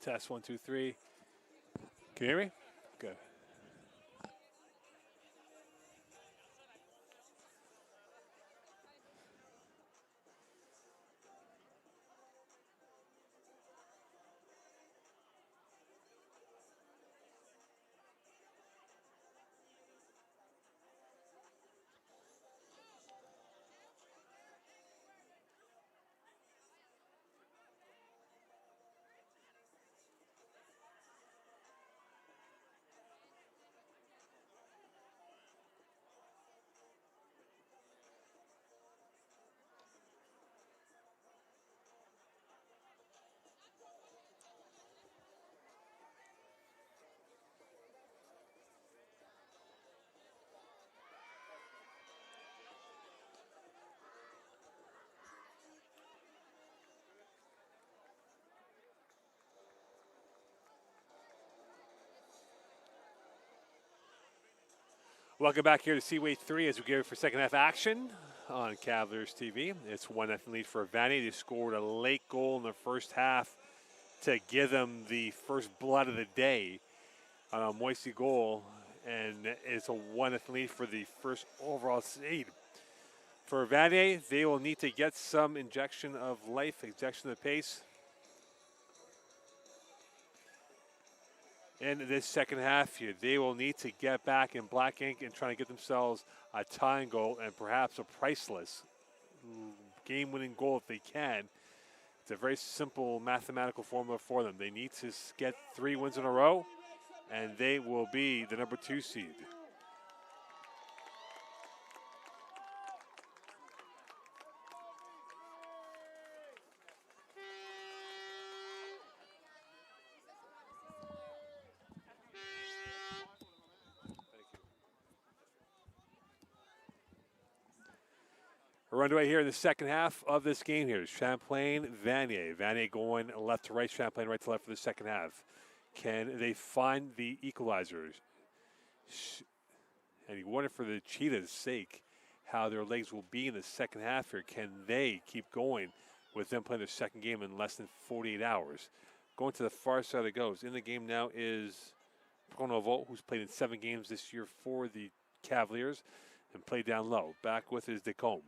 Test 1, 2, 3. Can you hear me? Good. Welcome back here to Seaway 3 as we get ready for second half action on Cavaliers TV. It's 1-0 lead for Vanier. They scored a late goal in the first half to give them the first blood of the day on a Moisey goal, and it's a 1-0 lead for the first overall seed. For Vanier, they will need to get some injection of life, injection of pace in this second half here. They will need to get back in black ink and try to get themselves a tying goal and perhaps a priceless game-winning goal if they can. It's a very simple mathematical formula for them. They need to get 3 wins in a row, and they will be the number 2 seed. We're underway here in the second half of this game here. Champlain, Vanier. Vanier going left to right, Champlain right to left for the second half. Can they find the equalizers? And you wonder for the Cheetah's sake how their legs will be in the second half here. Can they keep going with them playing their second game in less than 48 hours? Going to the far side it goes. In the game now is Pronovo, who's played in 7 games this year for the Cavaliers and played down low. Back with his Decombe.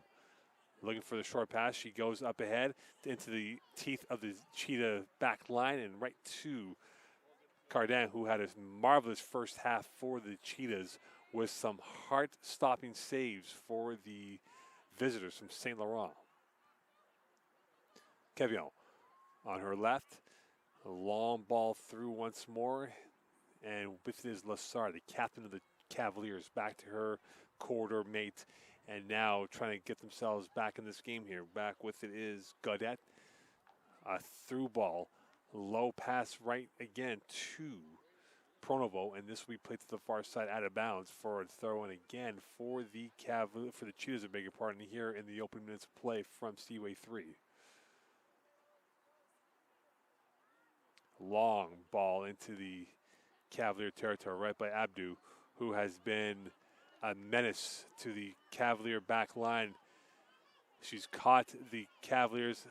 Looking for the short pass. She goes up ahead into the teeth of the Cheetah back line and right to Cardin, who had a marvelous first half for the Cheetahs with some heart-stopping saves for the visitors from St. Laurent. Cavaliers on her left. A long ball through once more. And with it is Lassard, the captain of the Cavaliers, back to her corridor mate. And now trying to get themselves back in this game here. Back with it is Gaudette. A through ball. Low pass right again to Pronovo. And this will be played to the far side out of bounds for a throw. And again for the Cheetahs, I beg your pardon, here in the opening minutes of play from Seaway 3. Long ball into the Cavalier territory right by Abdu, who has been a menace to the Cavalier back line. She's caught the Cavaliers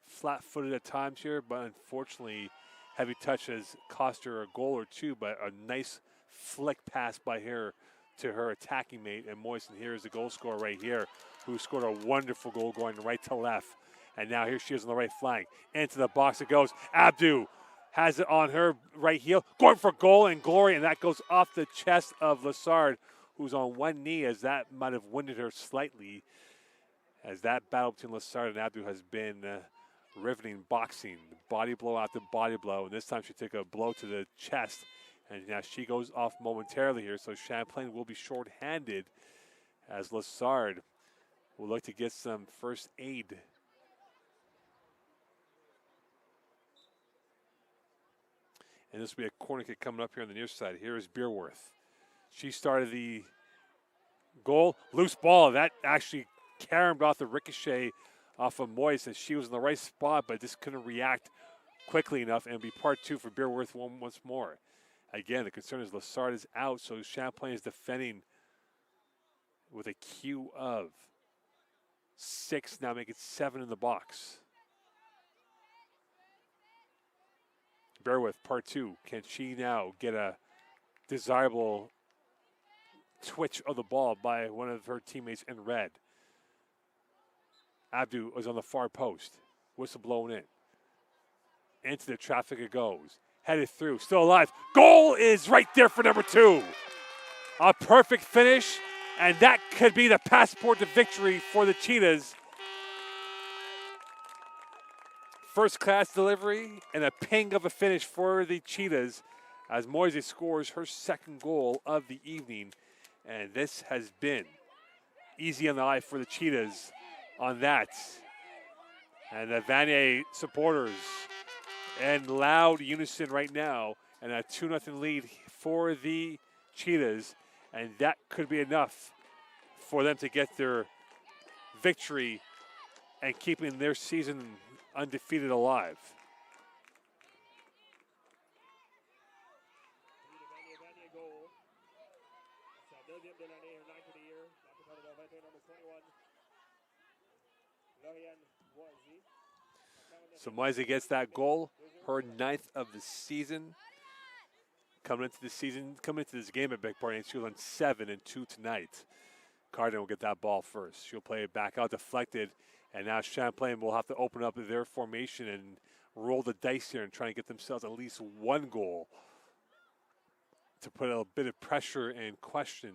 flat-footed at times here, but unfortunately, heavy touch has cost her a goal or two, but a nice flick pass by her to her attacking mate. And Moisten here is the goal scorer right here, who scored a wonderful goal going right to left. And now here she is on the right flank. Into the box it goes. Abdu has it on her right heel, going for goal and glory, and that goes off the chest of Lassard, who's on one knee, as that might have winded her slightly, as that battle between Lassard and Abdu has been riveting boxing. Body blow after body blow, and this time she took a blow to the chest, and now she goes off momentarily here, so Champlain will be short-handed as Lassard will look to get some first aid. And this will be a corner kick coming up here on the near side. Here is Beerworth. She started the goal. Loose ball. That actually caromed off the ricochet off of Moyes, as she was in the right spot, but just couldn't react quickly enough, and be part 2 for Beerworth once more. Again, the concern is Lassard is out, so Champlain is defending with a queue of 6, now make it 7 in the box. bear with part two. Can she now get a desirable twitch of the ball by one of her teammates in red? Abdu was on the far post. Whistle blown in. Into the traffic it goes. Headed through. Still alive. Goal is right there for number 2. A perfect finish. And that could be the passport to victory for the Cheetahs. First class delivery and a ping of a finish for the Cheetahs as Moise scores her second goal of the evening. And this has been easy on the eye for the Cheetahs on that. And the Vanier supporters in loud unison right now, and a 2-0 lead for the Cheetahs. And that could be enough for them to get their victory and keeping their season undefeated alive. So Moise gets that goal, her 9th of the season. Coming into this game at Big Party, she was on 7 and 2 tonight. Cardin will get that ball first. She'll play it back out, deflected, and now Champlain will have to open up their formation and roll the dice here and try and get themselves at least one goal to put a bit of pressure and question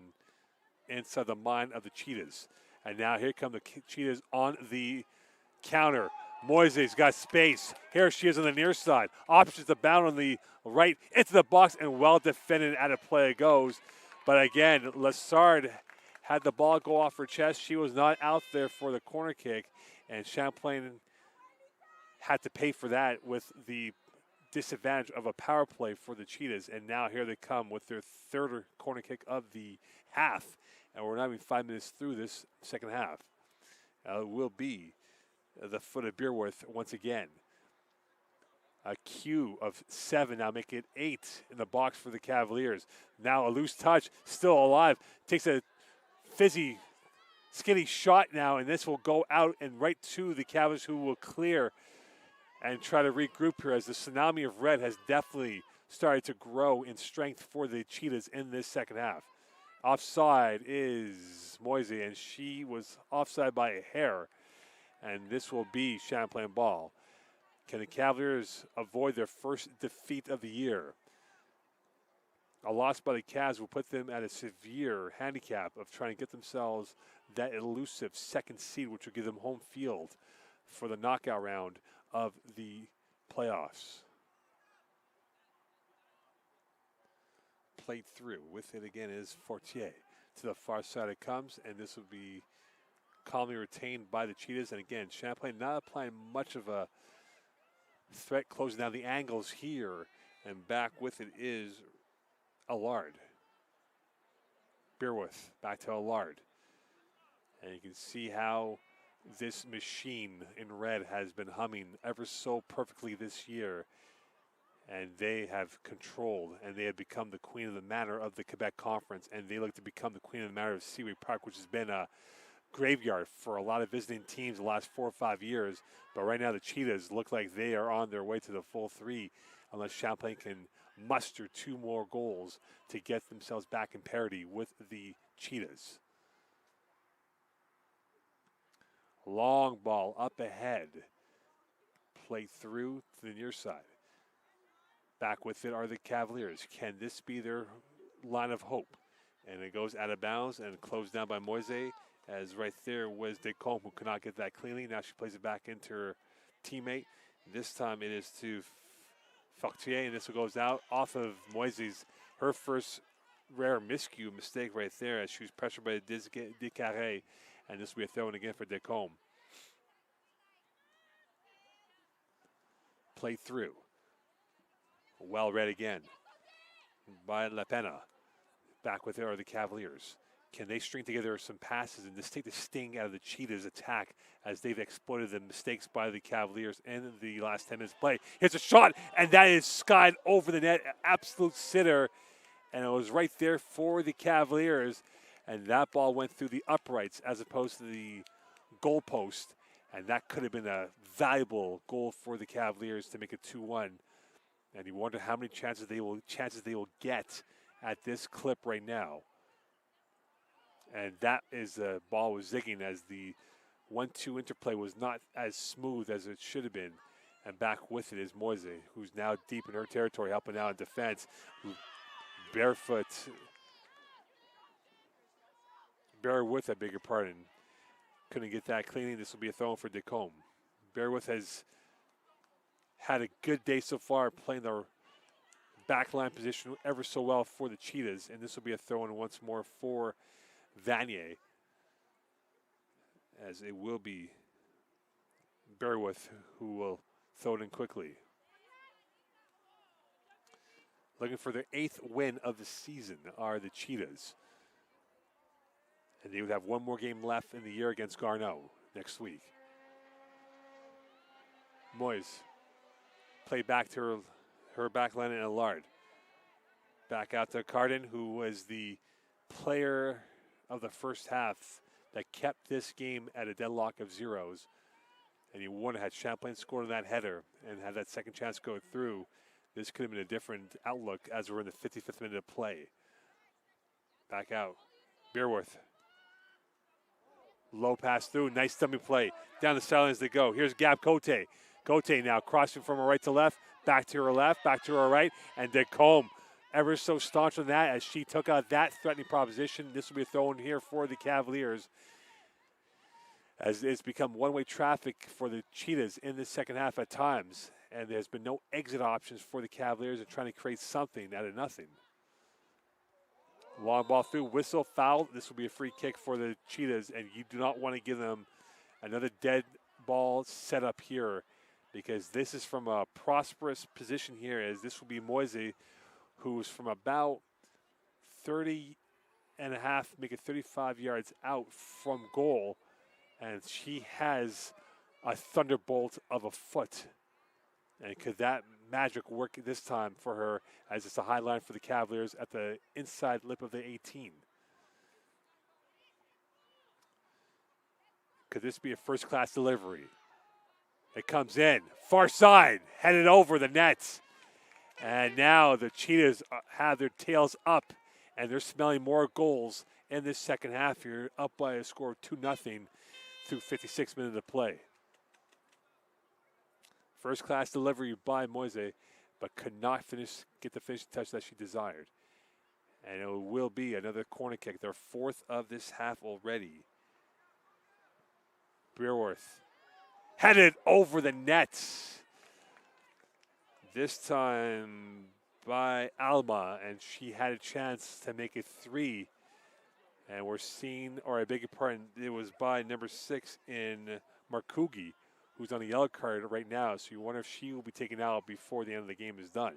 inside the mind of the Cheetahs. And now here come the Cheetahs on the counter. Moise's got space. Here she is on the near side. Options to bound on the right into the box, and well defended. Out of play it goes. But again, Lassard had the ball go off her chest. She was not out there for the corner kick, and Champlain had to pay for that with the disadvantage of a power play for the Cheetahs. And now here they come with their third corner kick of the half. And we're not even 5 minutes through this second half. It will be the foot of Beerworth once again. A queue of 7 now, make it 8 in the box for the Cavaliers. Now a loose touch, still alive. Takes a fizzy, skinny shot now, and this will go out and right to the Cavaliers, who will clear and try to regroup here as the tsunami of red has definitely started to grow in strength for the Cheetahs in this second half. Offside is Moise, and she was offside by a hair. And this will be Champlain ball. Can the Cavaliers avoid their first defeat of the year? A loss by the Cavs will put them at a severe handicap of trying to get themselves that elusive second seed, which will give them home field for the knockout round of the playoffs. Played through. With it again is Fortier. To the far side it comes, and this will be calmly retained by the Cheetahs. And again, Champlain not applying much of a threat, closing down the angles here. And back with it is Allard. Beerworth back to Allard. And you can see how this machine in red has been humming ever so perfectly this year. And they have controlled, and they have become the queen of the manor of the Quebec Conference. And they look to become the queen of the manor of Seaway Park, which has been a graveyard for a lot of visiting teams the last 4 or 5 years. But right now the Cheetahs look like they are on their way to the full 3 unless Champlain can muster 2 more goals to get themselves back in parity with the Cheetahs. Long ball up ahead. Played through to the near side. Back with it are the Cavaliers. Can this be their line of hope? And it goes out of bounds and closed down by Moise. As right there was Descombes, who could not get that cleanly. Now she plays it back into her teammate. This time it is to Fortier, and this goes out off of Moise's, her first rare miscue mistake right there, as she was pressured by Descarré, and this will be a throw-in again for Descombes. Play through. Well read again by La Pena. Back with it are the Cavaliers. Can they string together some passes and just take the sting out of the Cheetahs' attack as they've exploited the mistakes by the Cavaliers in the last 10 minutes play? Here's a shot, and that is skied over the net. Absolute sitter, and it was right there for the Cavaliers, and that ball went through the uprights as opposed to the goalpost, and that could have been a valuable goal for the Cavaliers to make it 2-1. And you wonder how many chances they will get at this clip right now. And that is the ball was zigging as the 1-2 interplay was not as smooth as it should have been. And back with it is Moise, who's now deep in her territory, helping out in defense. Barefoot. Bearwith, I beg your pardon. Couldn't get that cleaning. This will be a throw for Decombe. Bearwith has had a good day so far, playing the backline position ever so well for the Cheetahs. And this will be a throw-in once more for Vanier, as it will be Bearwith who will throw it in quickly. Looking for their 8th win of the season are the Cheetahs. And they would have one more game left in the year against Garneau next week. Moise play back to her backline and Allard. Back out to Cardin, who was the player of the first half that kept this game at a deadlock of zeros. And you wonder, had Champlain scored on that header and had that second chance go through, this could have been a different outlook as we're in the 55th minute of play. Back out. Bearworth. Low pass through. Nice dummy play. Down the sidelines they go. Here's Gab Cote. Cote now crossing from her right to left. Back to her left. Back to her right. And Decombe ever so staunch on that as she took out that threatening proposition. This will be a throw in here for the Cavaliers, as it's become one-way traffic for the Cheetahs in the second half at times. And there's been no exit options for the Cavaliers in trying to create something out of nothing. Long ball through, whistle, foul. This will be a free kick for the Cheetahs, and you do not want to give them another dead ball set up here, because this is from a prosperous position here, as this will be Moise, who's from about 30 and a half, make it 35 yards out from goal, and she has a thunderbolt of a foot. And could that magic work this time for her, as it's a high line for the Cavaliers at the inside lip of the 18? Could this be a first-class delivery? It comes in. Far side, headed over the nets. And now the Cheetahs have their tails up, and they're smelling more goals in this second half here, up by a score of 2-0 through 56 minutes of play. First-class delivery by Moise, but could not get the finishing touch that she desired. And it will be another corner kick, their 4th of this half already. Bearworth headed over the nets. This time by Alma, and she had a chance to make it 3. And we're seeing, or I beg your pardon, it was by number 6 in Markugi, who's on the yellow card right now. So you wonder if she will be taken out before the end of the game is done.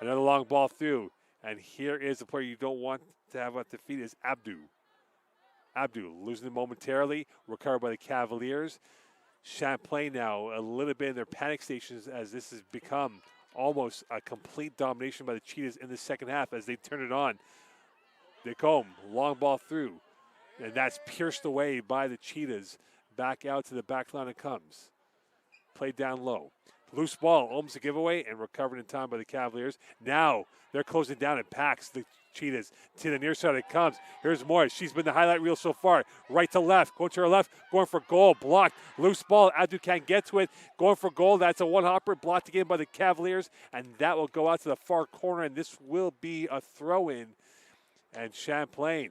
Another long ball through. And here is the player you don't want to have at the feet is Abdu. Abdu losing it momentarily. Recovered by the Cavaliers. Champlain now a little bit in their panic stations, as this has become almost a complete domination by the Cheetahs in the second half as they turn it on. Decombe, long ball through. And that's pierced away by the Cheetahs. Back out to the back line it comes. Played down low. Loose ball, almost a giveaway, and recovered in time by the Cavaliers. Now they're closing down and packs the Cheetahs. To the near side it comes. Here's Morris. She's been the highlight reel so far. Right to left. Going to her left. Going for goal. Blocked. Loose ball. Abdu can't get to it. Going for goal. That's a one-hopper. Blocked again by the Cavaliers. And that will go out to the far corner. And this will be a throw-in. And Champlain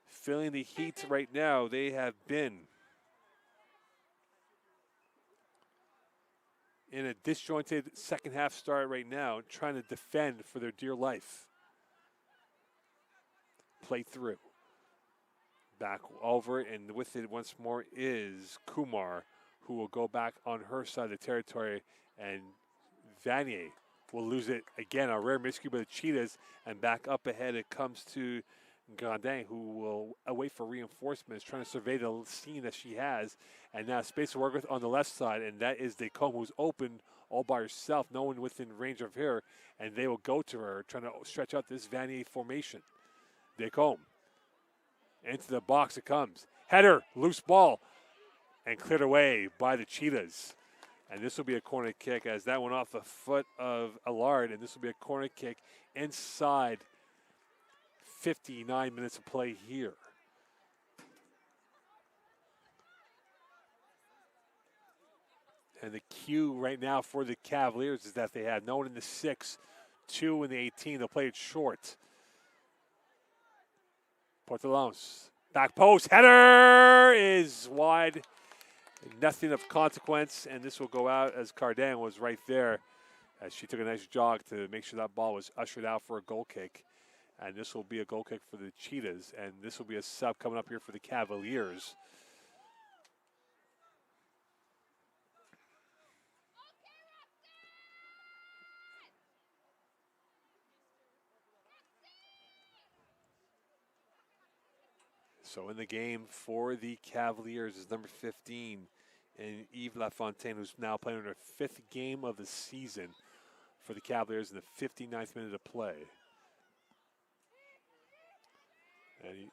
feeling the heat right now. They have been in a disjointed second half start right now, trying to defend for their dear life. Play through. Back over, and with it once more is Kumar, who will go back on her side of the territory, and Vanier will lose it again. A rare miscue by the Cheetahs, and back up ahead it comes to Grandin, who will await for reinforcements, trying to survey the scene that she has. And now space to work with on the left side, and that is Decombe, who's open all by herself, no one within range of her, and they will go to her, trying to stretch out this Vanier formation. Decombe, into the box it comes. Header, loose ball, and cleared away by the Cheetahs. And this will be a corner kick as that went off the foot of Allard, and this will be a corner kick inside 59 minutes of play here. And the cue right now for the Cavaliers is that they have no one in the 6, 2 in the 18. They'll play it short. Portelons, back post, header is wide. Nothing of consequence, and this will go out as Cardin was right there as she took a nice jog to make sure that ball was ushered out for a goal kick. And this will be a goal kick for the Cheetahs, and this will be a sub coming up here for the Cavaliers. So in the game for the Cavaliers is number 15, and Yves Lafontaine, who's now playing in her 5th game of the season for the Cavaliers in the 59th minute of play. And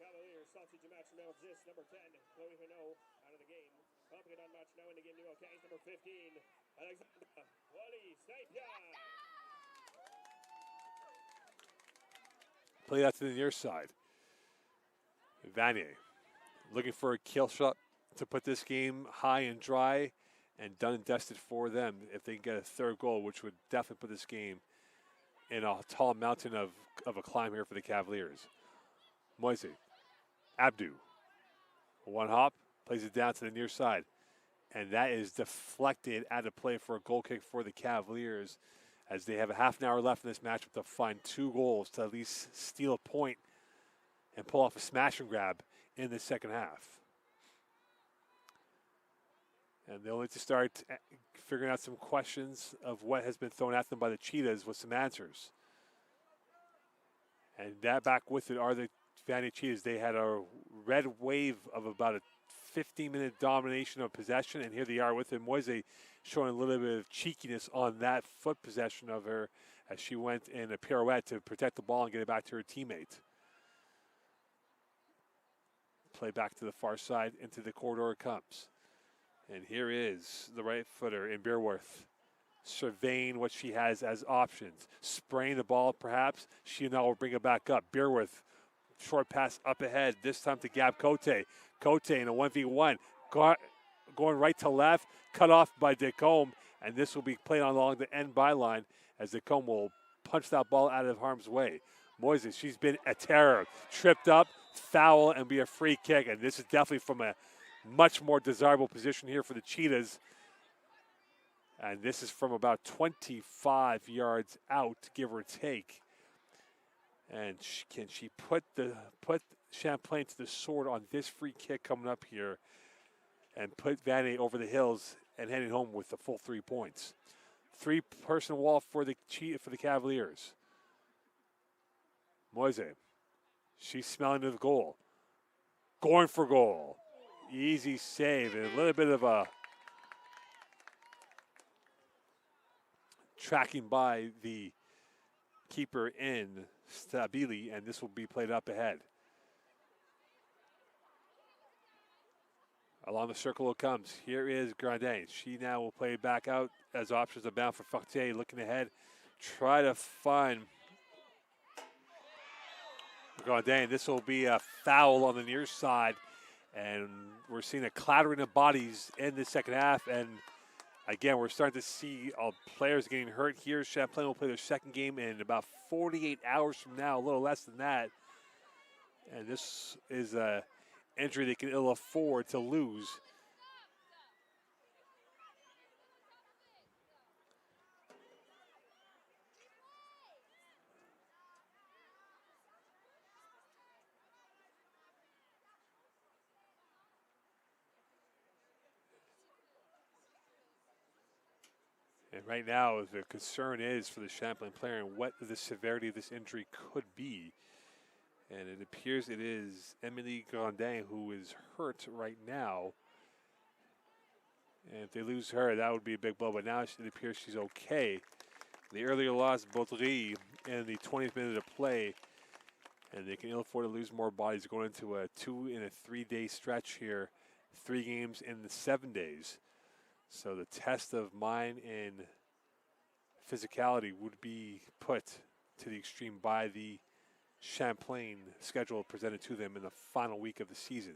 Cavaliers sausage match now exists. Number 10, Chloe Renault out of the game. Complicated on match now in the game. New okay, number 15, Alexandra Wally Saint-Pierre. play that to the near side. Vanier looking for a kill shot to put this game high and dry and done and dusted for them if they can get a 3rd goal, which would definitely put this game in a tall mountain of a climb here for the Cavaliers. Moise, Abdu, one hop, plays it down to the near side. And that is deflected out of play for a goal kick for the Cavaliers as they have a half an hour left in this match to find 2 goals to at least steal a point and pull off a smash and grab in the second half. And they'll need to start figuring out some questions of what has been thrown at them by the Cheetahs with some answers. And that back with it are the Vanier Cheetahs. They had a red wave of about a 15-minute domination of possession, and here they are with it. Moise showing a little bit of cheekiness on that foot possession of her as she went in a pirouette to protect the ball and get it back to her teammate. Play back to the far side, into the corridor it comes. And here is the right footer in Beerworth, surveying what she has as options. Spraying the ball, perhaps. She now will bring it back up. Beerworth, short pass up ahead, this time to Gab Cote. Cote in a 1v1, going right to left, cut off by Decombe, and this will be played along the end byline as Decombe will punch that ball out of harm's way. Moise, she's been a terror. Tripped up, foul, and be a free kick, and this is definitely from a much more desirable position here for the Cheetahs. And this is from about 25 yards out, give or take. And can she put Champlain to the sword on this free kick coming up here and put Vanier over the hills and heading home with the full 3 points? 3-person wall for the Cavaliers. Moise, she's smelling to the goal. Going for goal. Easy save and a little bit of a tracking by the keeper in Stabili, and this will be played up ahead. Along the circle it comes. Here is Grandin. She now will play back out as options are bound for Fortier. Looking ahead, try to find Grandin. This will be a foul on the near side, and we're seeing a clattering of bodies in the second half. And again, we're starting to see players getting hurt here. Champlain will play their second game in about 48 hours from now, a little less than that. And this is a injury they can ill afford to lose. And right now, the concern is for the Champlain player and what the severity of this injury could be. And it appears it is Emily Grandin who is hurt right now. And if they lose her, that would be a big blow. But now it appears she's okay. The earlier loss, Baudry, in the 20th minute of play. And they can ill afford to lose more bodies going into a 2 and a 3 day stretch here. 3 games in the 7 days. So the test of mind and physicality would be put to the extreme by the Champlain schedule presented to them in the final week of the season.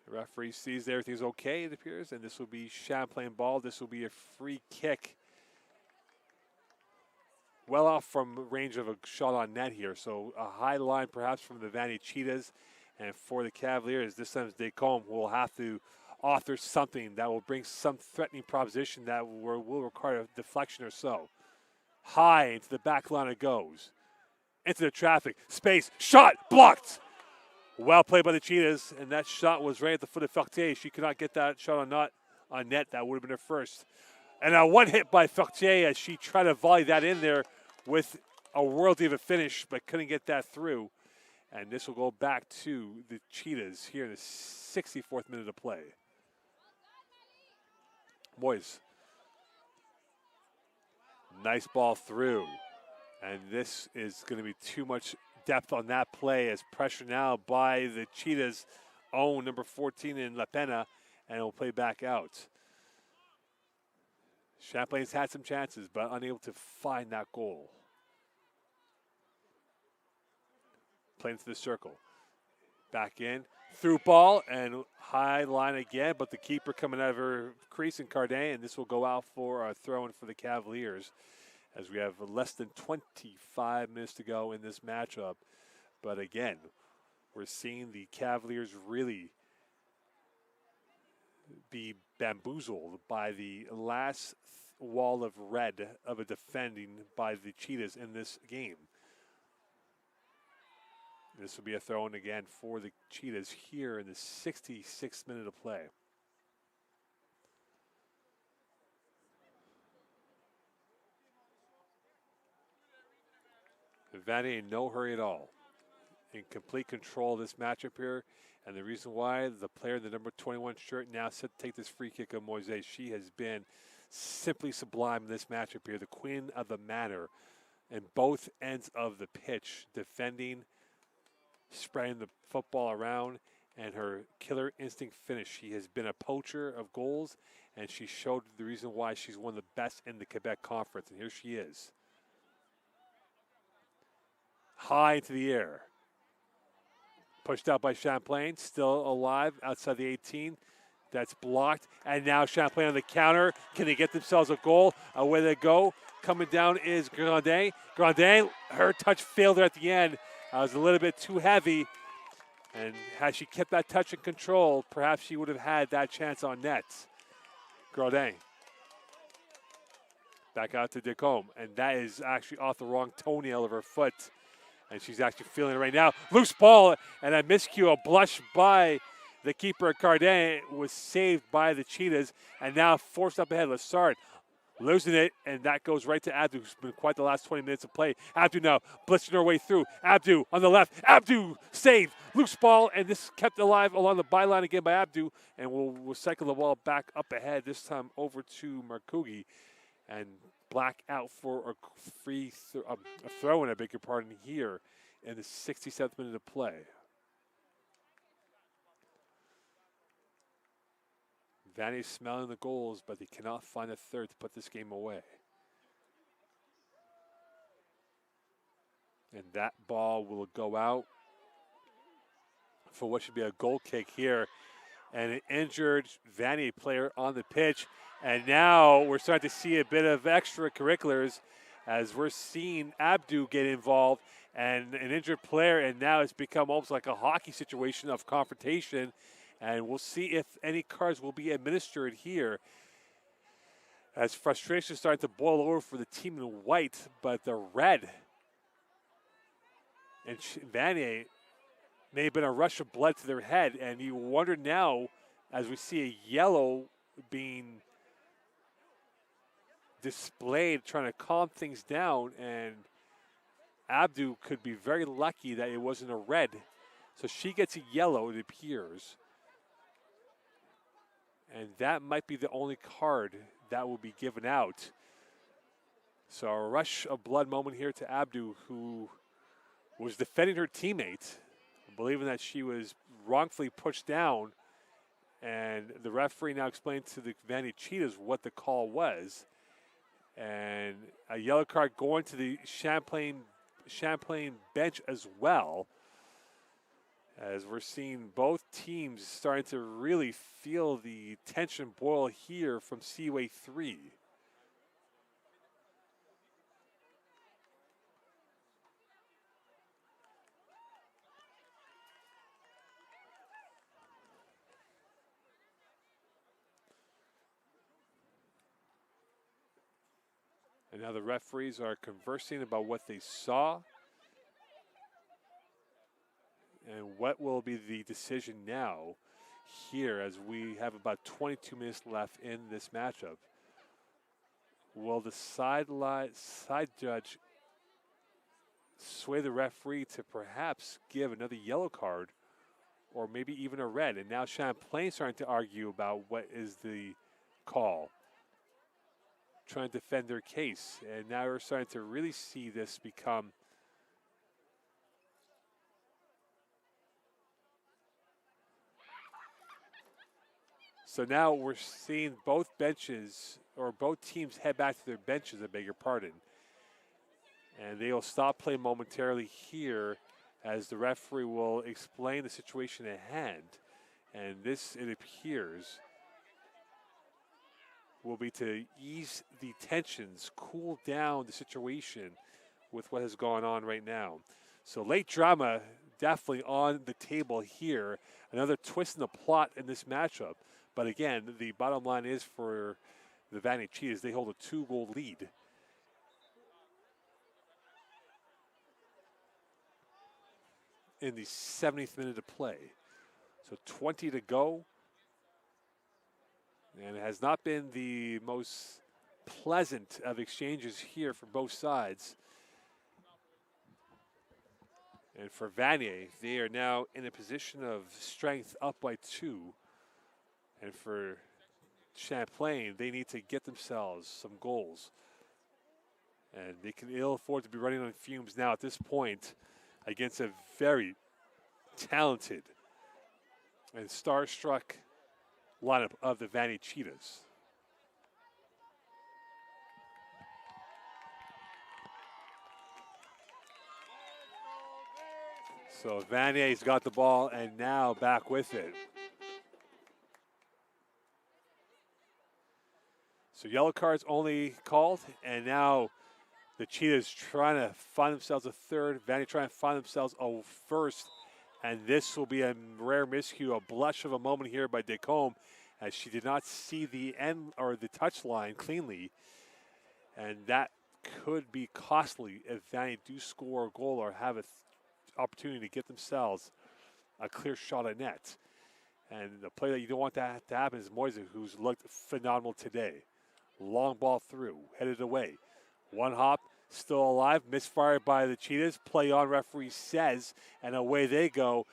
The referee sees that everything's okay, it appears, and this will be Champlain ball. This will be a free kick. Well off from range of a shot on net here. So a high line perhaps from the Vanier Cheetahs. And for the Cavaliers, this time Descombe will have to author something that will bring some threatening proposition that will require a deflection or so. High into the back line it goes. Into the traffic. Space. Shot. Blocked. Well played by the Cheetahs. And that shot was right at the foot of Fertier. She could not get that shot on net. That would have been her first. And a one hit by Fertier as she tried to volley that in there with a worldly of a finish, but couldn't get that through. And this will go back to the Cheetahs here in the 64th minute of play. Boys. Nice ball through. And this is going to be too much depth on that play as pressure now by the Cheetahs' own number 14 in La Pena, and it will play back out. Champlain's had some chances, but unable to find that goal. Playing to the circle. Back in. Through ball and high line again, but the keeper coming out of her crease in Cardin, and this will go out for a throw-in for the Cavaliers as we have less than 25 minutes to go in this matchup. But again, we're seeing the Cavaliers really be bamboozled by the last wall of red of a defending by the Cheetahs in this game. This will be a throw-in again for the Cheetahs here in the 66th minute of play. Vanier in no hurry at all. In complete control of this matchup here. And the reason why, the player in the number 21 shirt now set to take this free kick of Moise. She has been simply sublime in this matchup here. The queen of the manor in both ends of the pitch, defending, spreading the football around, and her killer instinct finish. She has been a poacher of goals, and she showed the reason why she's one of the best in the Quebec Conference. And here she is. High into the air. Pushed out by Champlain, still alive outside the 18. That's blocked. And now Champlain on the counter. Can they get themselves a goal? Away they go. Coming down is Grandin. Grandin, her touch failed her at the end. Was a little bit too heavy. And had she kept that touch in control, perhaps she would have had that chance on net. Grandin. Back out to Descombe. And that is actually off the wrong toenail of her foot. And she's actually feeling it right now. Loose ball and a miscue, a blush by the keeper. Cardin was saved by the Cheetahs and now forced up ahead. Lassard losing it, and that goes right to Abdu, who's been quite the last 20 minutes of play. Abdu now blitzing her way through. Abdu on the left. Abdu saved. Loose ball, and this kept alive along the byline again by Abdu, and we'll cycle the ball back up ahead, this time over to Markugi. And Black out for a throw-in, I beg your pardon, here in the 67th minute of play. Vanier smelling the goals, but they cannot find a third to put this game away. And that ball will go out for what should be a goal kick here. And an injured Vanier player on the pitch. And now we're starting to see a bit of extracurriculars as we're seeing Abdu get involved and an injured player, and now it's become almost like a hockey situation of confrontation. And we'll see if any cards will be administered here as frustration is starting to boil over for the team in white, but the red and Vanier may have been a rush of blood to their head, and you wonder now as we see a yellow being displayed, trying to calm things down, and Abdu could be very lucky that it wasn't a red. So she gets a yellow, it appears. And that might be the only card that will be given out. So a rush of blood moment here to Abdu, who was defending her teammate, believing that she was wrongfully pushed down. And the referee now explained to the Vanier Cheetahs what the call was. And a yellow card going to the Champlain bench as well, as we're seeing both teams starting to really feel the tension boil here from Seaway 3. And now the referees are conversing about what they saw and what will be the decision now here, as we have about 22 minutes left in this matchup. Will the side judge sway the referee to perhaps give another yellow card or maybe even a red? And now Champlain starting to argue about what is the call, trying to defend their case. And now we're starting to really see this become so now we're seeing both benches, or both teams head back to their benches, I beg your pardon. And they will stop play momentarily here as the referee will explain the situation at hand. And this, it appears, will be to ease the tensions, cool down the situation with what has gone on right now. So late drama definitely on the table here. Another twist in the plot in this matchup. But again, the bottom line is for the Vanier Cheetahs, they hold a 2-goal lead. In the 70th minute of play. So 20 to go. And it has not been the most pleasant of exchanges here for both sides. And for Vanier, they are now in a position of strength up by 2. And for Champlain, they need to get themselves some goals. And they can ill afford to be running on fumes now at this point against a very talented and star-struck lineup of the Vanier Cheetahs. So Vanier's got the ball and now back with it. So yellow cards only called, and now the Cheetahs trying to find themselves a third. Vanier trying to find themselves a first. And this will be a rare miscue, a blush of a moment here by Descombe, as she did not see the end or the touch line cleanly. And that could be costly if Vanier do score a goal or have an opportunity to get themselves a clear shot at net. And the play that you don't want that to happen is Moise, who's looked phenomenal today. Long ball through, headed away. One hop, still alive, misfired by the Cheetahs. Play on, referee says, and away they go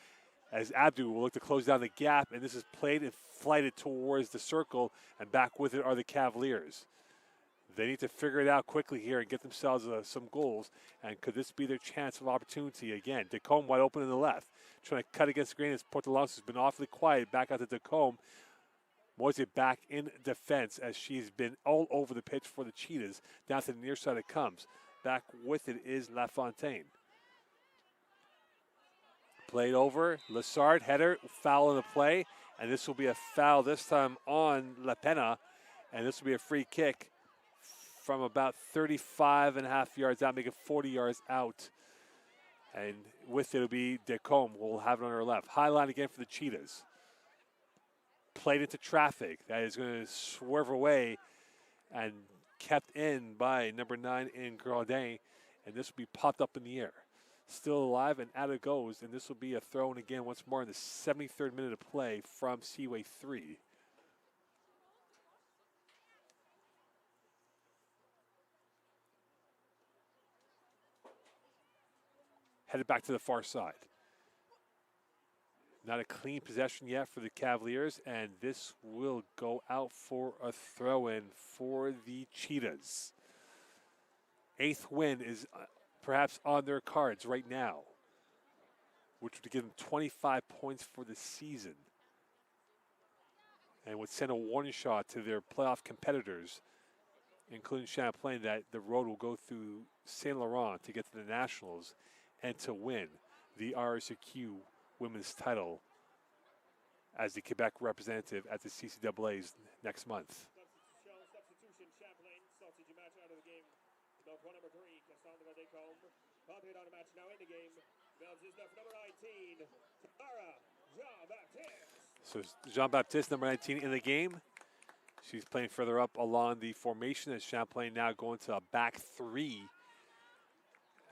as Abdu will look to close down the gap, and this is played and flighted towards the circle, and back with it are the Cavaliers. They need to figure it out quickly here and get themselves some goals, and could this be their chance of opportunity again? Descombe wide open in the left, trying to cut against the grain as Portalance has been awfully quiet. Back out to Descombe. Moise back in defense as she's been all over the pitch for the Cheetahs. Down to the near side it comes. Back with it is LaFontaine. Played over. Lessard, header, foul in the play. And this will be a foul this time on La Pena. And this will be a free kick from about 35 and a half yards out, making 40 yards out. And with it will be Descombe. We'll have it on our left. High line again for the Cheetahs. Played into traffic. That is going to swerve away and kept in by number 9 in Gradin. And this will be popped up in the air. Still alive and out it goes. And this will be a throw in again once more in the 73rd minute of play from Seaway 3. Headed back to the far side. Not a clean possession yet for the Cavaliers, and this will go out for a throw-in for the Cheetahs. 8th win is perhaps on their cards right now, which would give them 25 points for the season and would send a warning shot to their playoff competitors, including Champlain, that the road will go through Saint Laurent to get to the Nationals and to win the RSQ women's title as the Quebec representative at the CCAA's next month. Substitution, Champlain, sausage match out of the game. Belt number 3, Cassandra Descombe. Popping on the match now in the game. Bells is left number 19, Tara Jean-Baptiste. So Jean-Baptiste, number 19, in the game. She's playing further up along the formation as Champlain now going to a back 3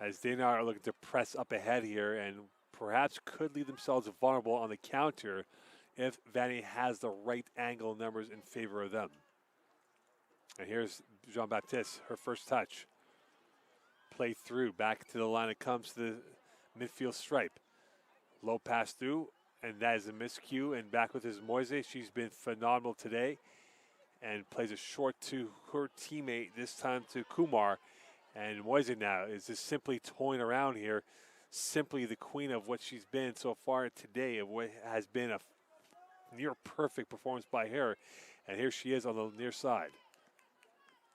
as they now are looking to press up ahead here and perhaps could leave themselves vulnerable on the counter if Vanier has the right angle numbers in favor of them. And here's Jean-Baptiste, her first touch. Play through, back to the line. It comes to the midfield stripe. Low pass through, and that is a miscue. And back with his Moise. She's been phenomenal today and plays a short to her teammate, this time to Kumar. And Moise now is just simply toying around here, simply the queen of what she's been so far today, of what has been a near perfect performance by her. And here she is on the near side.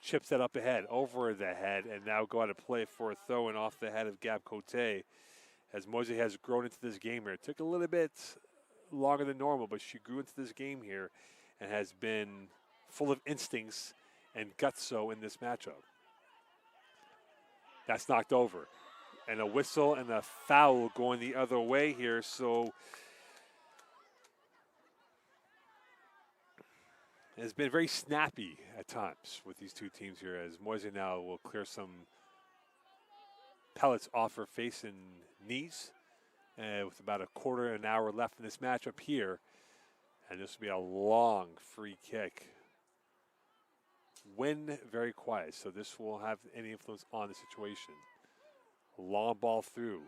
Chips that up ahead, over the head, and now go out to play for a throw and off the head of Gab Cote as Moise has grown into this game here. It took a little bit longer than normal, but she grew into this game here and has been full of instincts and gutso in this matchup. That's knocked over. And a whistle and a foul going the other way here, so it's been very snappy at times with these two teams here as Moise now will clear some pellets off her face and knees with about a quarter an hour left in this matchup here. And this will be a long free kick. Wind very quiet, so this will have any influence on the situation. Long ball through.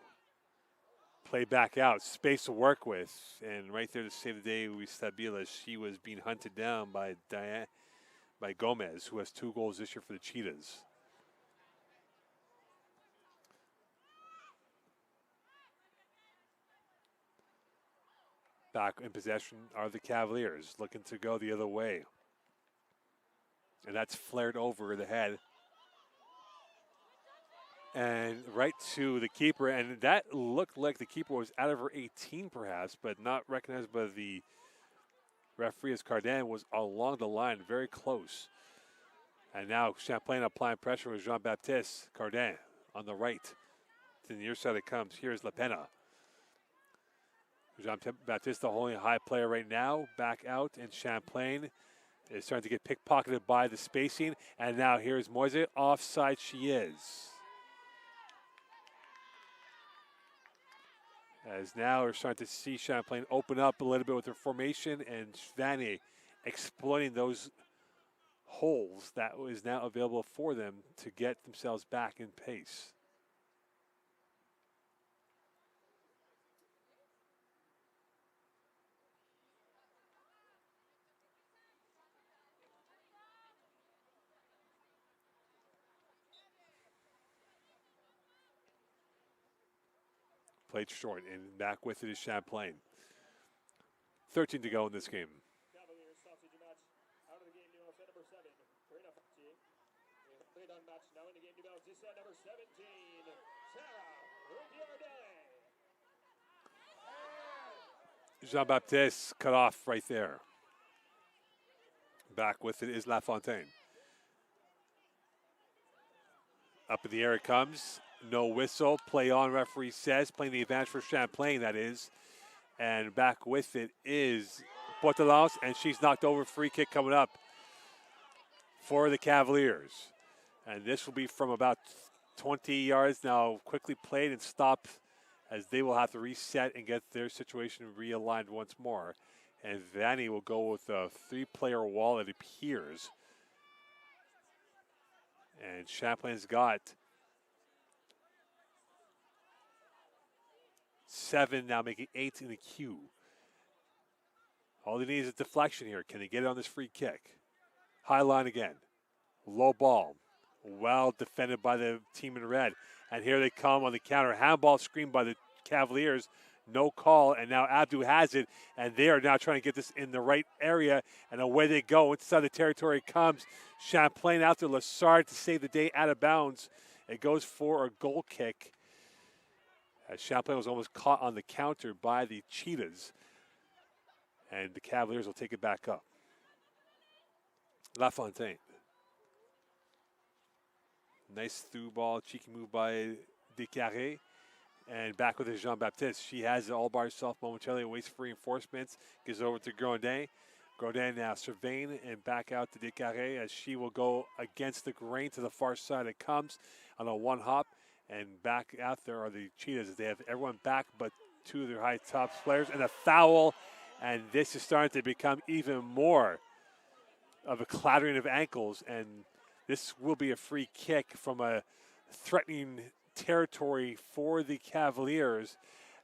Play back out, space to work with, and right there to save the day, Luis Stabila. She was being hunted down by Gomez, who has 2 goals this year for the Cheetahs. Back in possession are the Cavaliers, looking to go the other way. And that's flared over the head. And right to the keeper, and that looked like the keeper was out of her 18 perhaps, but not recognized by the referee as Cardin was along the line, very close. And now Champlain applying pressure with Jean-Baptiste. Cardin on the right. To the near side it comes. Here's La Pena. Jean-Baptiste, the only high player right now, back out, and Champlain is starting to get pickpocketed by the spacing. And now here's Moise. Offside she is. As now we're starting to see Champlain open up a little bit with their formation, and Vanier exploiting those holes that is now available for them to get themselves back in pace. Played short, and back with it is Champlain. 13 to go in this game. Cavaliers sausage match out of the game. Number 7, Karina Fati. Played on match now in the game. This is number 17, Sarah Riviere. Jean-Baptiste cut off right there. Back with it is Lafontaine. Up in the air it comes. No whistle. Play on, referee says. Playing the advantage for Champlain, that is. And back with it is Portelance, and she's knocked over. Free kick coming up for the Cavaliers. And this will be from about 20 yards now. Quickly played and stopped as they will have to reset and get their situation realigned once more. And Vanier will go with a 3-player wall, it appears. And Champlain's got 7, now making 8 in the queue. All they need is a deflection here. Can they get it on this free kick? High line again. Low ball. Well defended by the team in red. And here they come on the counter. Handball screen by the Cavaliers. No call, and now Abdu has it, and they are now trying to get this in the right area, and away they go. Inside the territory comes Champlain out there. Lassard to save the day out of bounds. It goes for a goal kick. As Champlain was almost caught on the counter by the Cheetahs, and the Cavaliers will take it back up. LaFontaine. Nice through ball, cheeky move by Descarrés. And back with Jean-Baptiste. She has it all by herself momentarily, waits for reinforcements, gives it over to Grondin. Grondin now surveying and back out to Descarrés as she will go against the grain to the far side. It comes on a one hop, and back out there are the Cheetahs. They have everyone back but two of their high top players, and a foul. And this is starting to become even more of a clattering of ankles, and this will be a free kick from a threatening territory for the Cavaliers,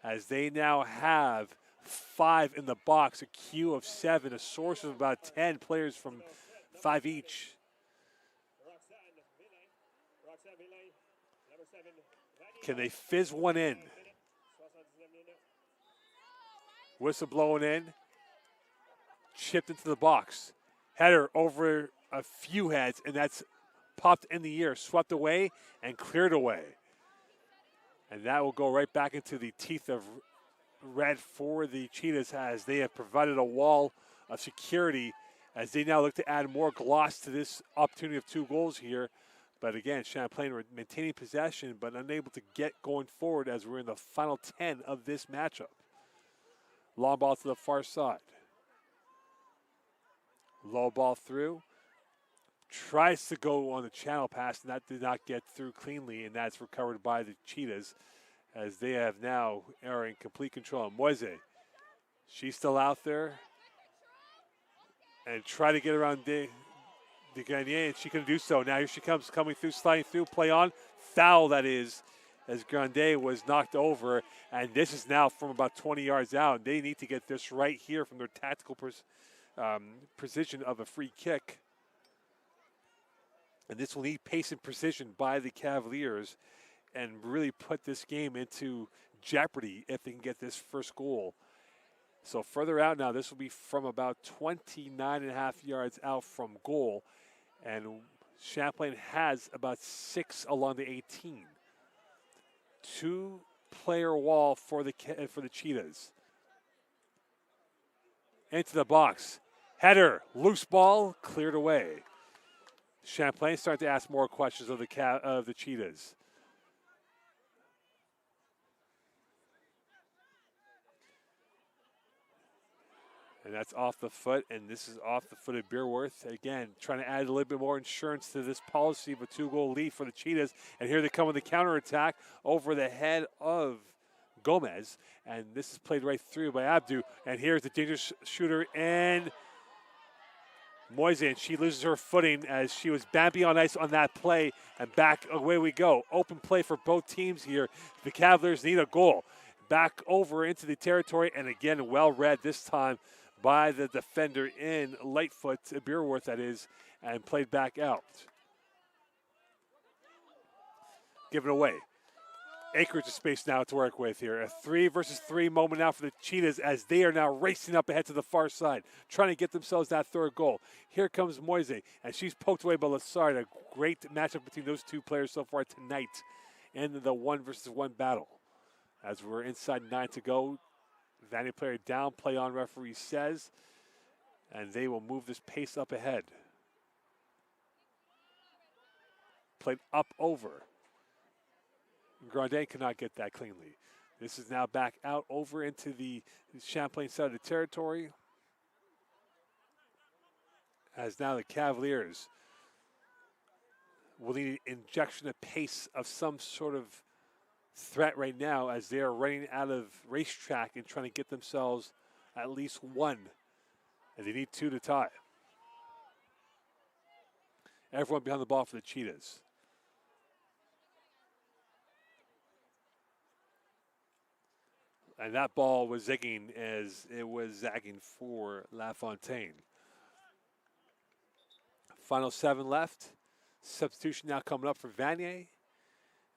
as they now have 5 in the box, a queue of 7, a source of about 10 players from 5 each. Can they fizz one in? Whistle blowing in, chipped into the box. Header over a few heads, and that's popped in the air, swept away, and cleared away. And that will go right back into the teeth of red for the Cheetahs, as they have provided a wall of security as they now look to add more gloss to this opportunity of 2 goals here. But again, Champlain were maintaining possession but unable to get going forward as we're in the final 10 of this matchup. Long ball to the far side. Low ball through. Tries to go on the channel pass, and that did not get through cleanly, and that's recovered by the Cheetahs as they have now are in complete control. Moise, she's still out there and try to get around De Gagné, and she can do so. Now here she comes, coming through, sliding through, play on. Foul, that is, as Grande was knocked over, and this is now from about 20 yards out. They need to get this right here from their tactical precision of a free kick. And this will need pace and precision by the Cavaliers and really put this game into jeopardy if they can get this first goal. So further out now, this will be from about 29.5 yards out from goal. And Champlain has about 6 along the 18. 2-player wall for the Cheetahs. Into the box. Header, loose ball, cleared away. Champlain starting to ask more questions of the Cheetahs. And that's off the foot, and this is off the foot of Beerworth. Again, trying to add a little bit more insurance to this policy of a 2-goal lead for the Cheetahs. And here they come with the counterattack over the head of Gomez. And this is played right through by Abdu. And here's the dangerous shooter, and Moise, and she loses her footing as she was bumpy on ice on that play, and back away we go. Open play for both teams here. The Cavaliers need a goal. Back over into the territory, and again, well read this time by the defender in Lightfoot, Beerworth that is, and played back out. Given away. Acreage of space now to work with here. A 3 versus 3 moment now for the Cheetahs as they are now racing up ahead to the far side, trying to get themselves that 3rd goal. Here comes Moise, and she's poked away by Lassard. A great matchup between those 2 players so far tonight in the 1 versus 1 battle. As we're inside 9 to go, Vanier player down, play on, referee says, and they will move this pace up ahead. Played up over. Grandin cannot get that cleanly. This is now back out over into the Champlain side of the territory. As now the Cavaliers will need an injection of pace of some sort of threat right now as they are running out of racetrack and trying to get themselves at least 1. And they need 2 to tie. Everyone behind the ball for the Cheetahs. And that ball was zigging as it was zagging for LaFontaine. Final 7 left. Substitution now coming up for Vanier,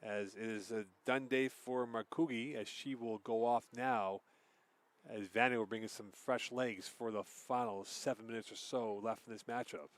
as it is a done day for Markugi, as she will go off now, as Vanier will bring in some fresh legs for the final 7 minutes or so left in this matchup.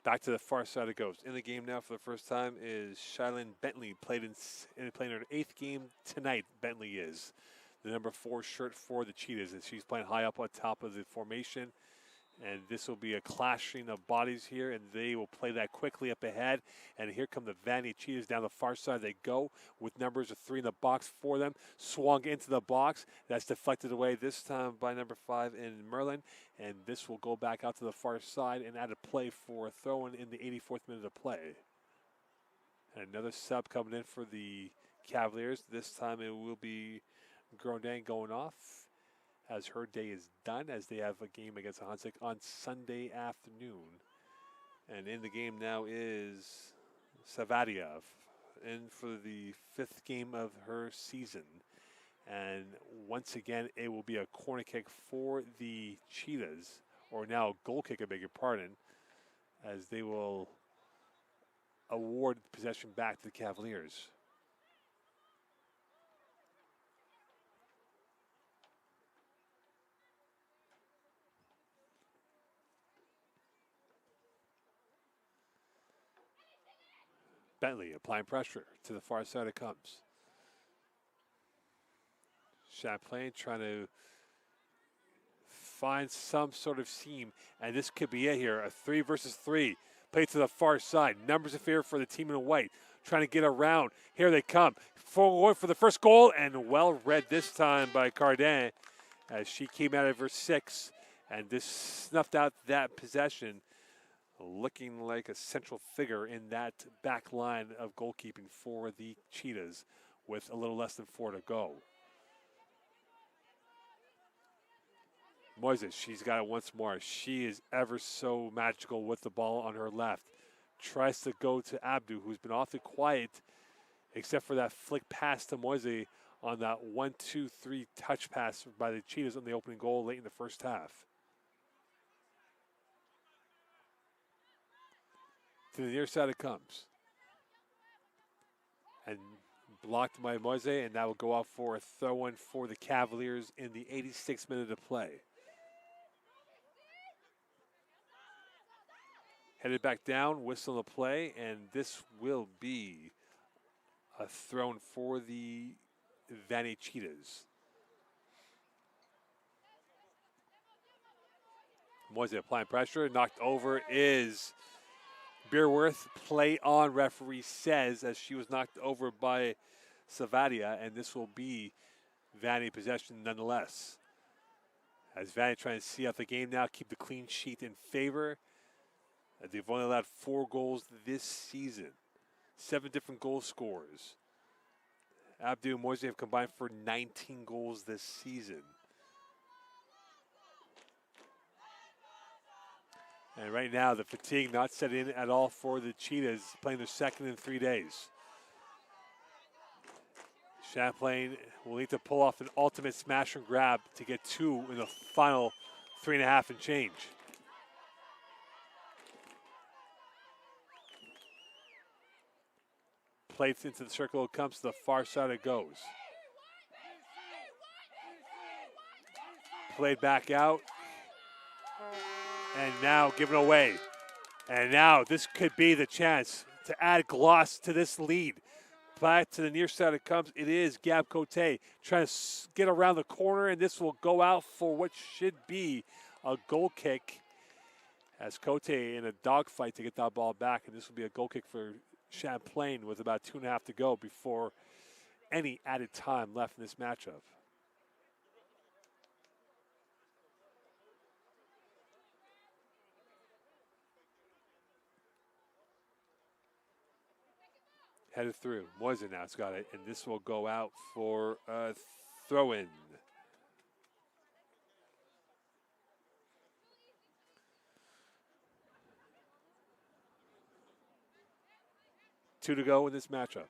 Back to the far side it goes. In the game now for the first time is Shylin Bentley, playing her 8th game tonight. Bentley is the number 4 shirt for the Cheetahs, and she's playing high up on top of the formation. And this will be a clashing of bodies here, and they will play that quickly up ahead. And here come the Vanier Cheetahs down the far side. They go with numbers of 3 in the box for them. Swung into the box. That's deflected away this time by number 5 in Merlin. And this will go back out to the far side and add a play for a throw-in in the 84th minute of play. And another sub coming in for the Cavaliers. This time it will be Grondin going off, as her day is done, as they have a game against Hansik on Sunday afternoon. And in the game now is Savadia, in for the 5th game of her season. And once again, it will be a corner kick for the Cheetahs, or now a goal kick, I beg your pardon, as they will award possession back to the Cavaliers. Bentley applying pressure to the far side it comes. Champlain trying to find some sort of seam, and this could be it here. A 3 versus 3. Play to the far side. Numbers of fear for the team in white. Trying to get around. Here they come. Forward for the first goal, and well read this time by Cardin, as she came out of her 6, and this snuffed out that possession, looking like a central figure in that back line of goalkeeping for the Cheetahs with a little less than 4 to go. Moises, she's got it once more. She is ever so magical with the ball on her left. Tries to go to Abdu, who's been awfully quiet, except for that flick pass to Moise on that 1-2-3 touch pass by the Cheetahs on the opening goal late in the first half. To the near side it comes. And blocked by Moise, and that will go off for a throw-in for the Cavaliers in the 86th minute of play. Headed back down, whistle the play, and this will be a throw-in for the Vanier Cheetahs. Moise applying pressure, knocked over is Beerworth. Play on, referee says, as she was knocked over by Savadia, and this will be Vanier possession nonetheless. As Vanier trying to see out the game now, keep the clean sheet in favor. They've only allowed 4 goals this season. 7 different goal scorers. Abdu and Moise have combined for 19 goals this season. And right now, the fatigue not set in at all for the Cheetahs, playing their 2nd in 3 days. Champlain will need to pull off an ultimate smash and grab to get 2 in the final 3.5 and change. Plates into the circle, it comes to the far side, it goes. Played back out. And now given away. And now this could be the chance to add gloss to this lead. Back to the near side it comes. It is Gab Cote trying to get around the corner, and this will go out for what should be a goal kick, as Cote in a dogfight to get that ball back, and this will be a goal kick for Champlain with about 2.5 to go before any added time left in this matchup. Headed through. Moise now has got it, and this will go out for a throw-in. 2 to go in this matchup.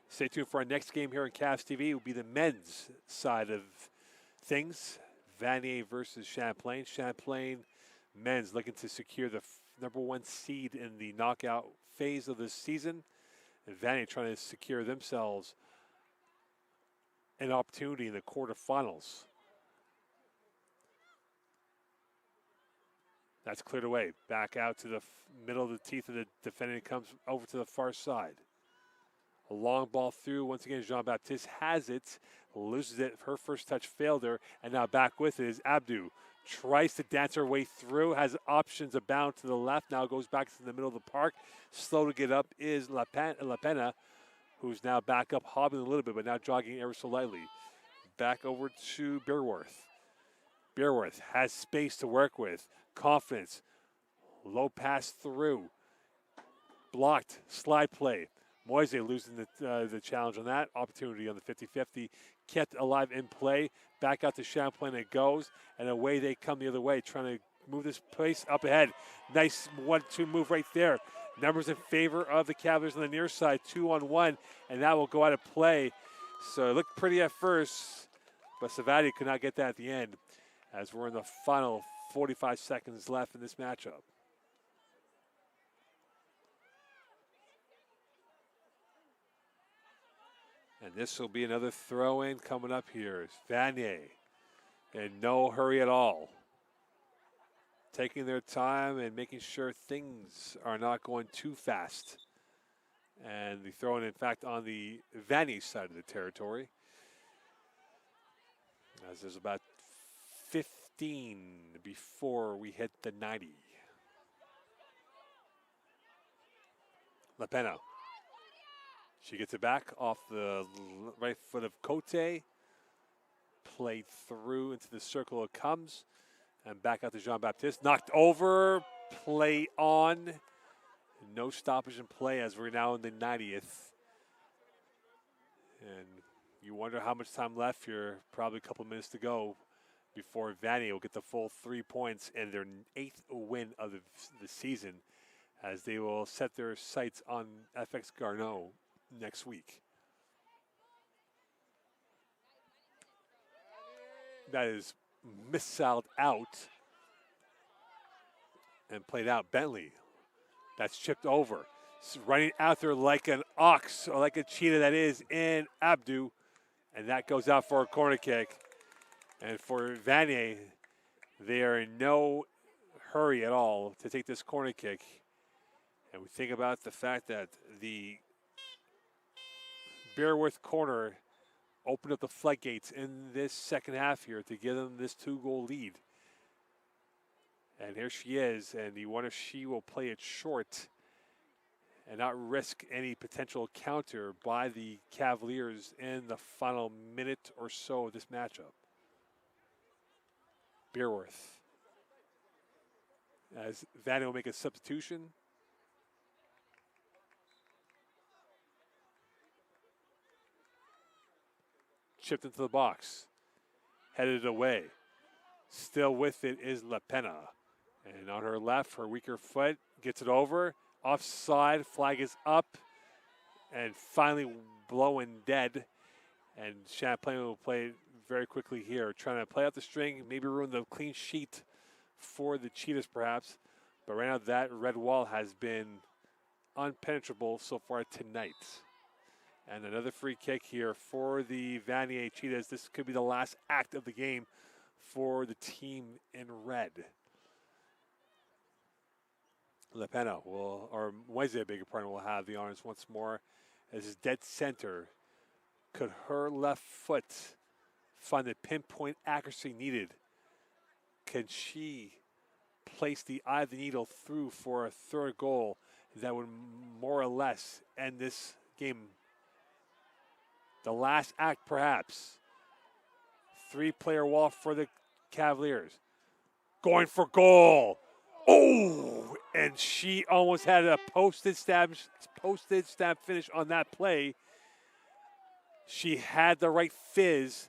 Stay tuned for our next game here on Cavs TV. It will be the men's side of things. Vanier versus Champlain. Champlain men's looking to secure the number 1 seed in the knockout phase of this season. And Vanier trying to secure themselves an opportunity in the quarterfinals. That's cleared away. Back out to the middle of the teeth of the defendant. Comes over to the far side. A long ball through. Once again, Jean-Baptiste has it. Loses it. Her first touch failed her. And now back with it is Abdu. Tries to dance her way through. Has options abound to the left. Now goes back to the middle of the park. Slow to get up is La Pena, who's now back up, hobbling a little bit, but now jogging ever so lightly. Back over to Beerworth. Beerworth has space to work with. Confidence. Low pass through. Blocked. Slide play. Moise losing the challenge on that. Opportunity on the 50-50. Kept alive in play. Back out to Champlain it goes. And away they come the other way, trying to move this place up ahead. Nice 1-2 move right there. Numbers in favor of the Cavaliers on the near side. 2-on-1. And that will go out of play. So it looked pretty at first. But Savati could not get that at the end, as we're in the final 45 seconds left in this matchup. And this will be another throw-in coming up here. It's Vanier in no hurry at all. Taking their time and making sure things are not going too fast. And the throw-in, in fact, on the Vanier side of the territory. As there's about 15 before we hit the 90. La Pena. She gets it back off the right foot of Cote. Played through into the circle it comes. And back out to Jean-Baptiste. Knocked over. Play on. No stoppage in play as we're now in the 90th. And you wonder how much time left here. Probably a couple minutes to go before Vanier will get the full 3 points and their 8th win of the season, as they will set their sights on FX Garneau next week. That is missiled out and played out. Bentley, that's chipped over. Running out there like an ox, or like a cheetah that is, in Abdu. And that goes out for a corner kick. And for Vanier, they are in no hurry at all to take this corner kick. And we think about the fact that the Beerworth corner opened up the floodgates in this second half here to give them this 2-goal lead. And here she is, and you wonder if she will play it short and not risk any potential counter by the Cavaliers in the final minute or so of this matchup. Beerworth. As Vanier will make a substitution. Chipped into the box. Headed away. Still with it is La Pena. And on her left, her weaker foot, gets it over. Offside, flag is up. And finally blowing dead. And Champlain will play it very quickly here, trying to play out the string, maybe ruin the clean sheet for the Cheetahs perhaps. But right now that red wall has been unpenetrable so far tonight. And another free kick here for the Vanier Cheetahs. This could be the last act of the game for the team in red. La Pena will, or Moise, I beg your pardon, will have the honors once more as his dead center. Could her left foot find the pinpoint accuracy needed? Can she place the eye of the needle through for a third goal that would more or less end this game? The last act, perhaps. 3-player wall for the Cavaliers. Going for goal. Oh, and she almost had a postage stamp finish on that play. She had the right fizz.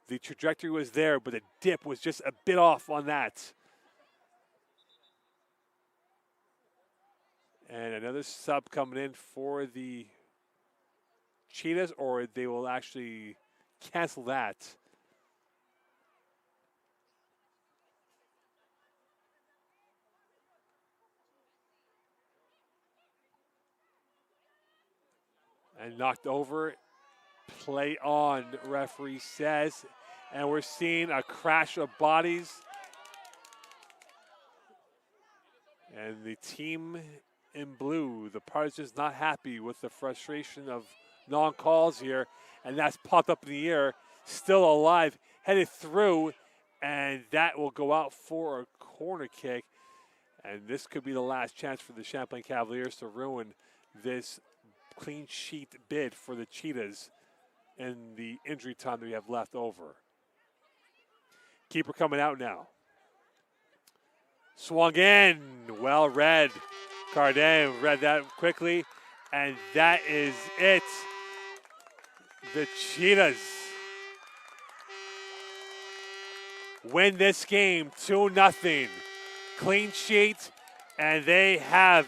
The trajectory was there, but the dip was just a bit off on that. And another sub coming in for the Cheetahs, or they will actually cancel that. And knocked over. Play on, referee says. And we're seeing a crash of bodies. And the team in blue, the Partisans, not happy with the frustration of non-calls here. And that's popped up in the air, still alive, headed through. And that will go out for a corner kick. And this could be the last chance for the Champlain Cavaliers to ruin this clean sheet bid for the Cheetahs in the injury time that we have left over. Keeper coming out now. Swung in, well read. Cardin read that quickly, and that is it. The Cheetahs win this game 2-0. Clean sheet, and they have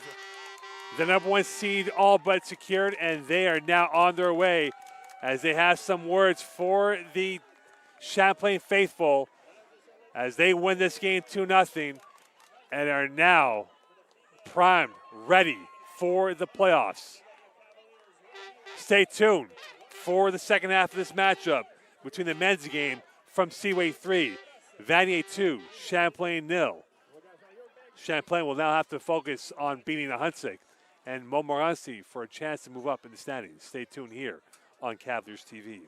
the number 1 seed all but secured, and they are now on their way as they have some words for the Champlain faithful as they win this game 2-0 and are now primed, ready for the playoffs. Stay tuned for the second half of this matchup between the men's game from Seaway 3, Vanier 2, Champlain 0. Champlain will now have to focus on beating the Huntsic and Montmorency for a chance to move up in the standings. Stay tuned here on Cavaliers TV.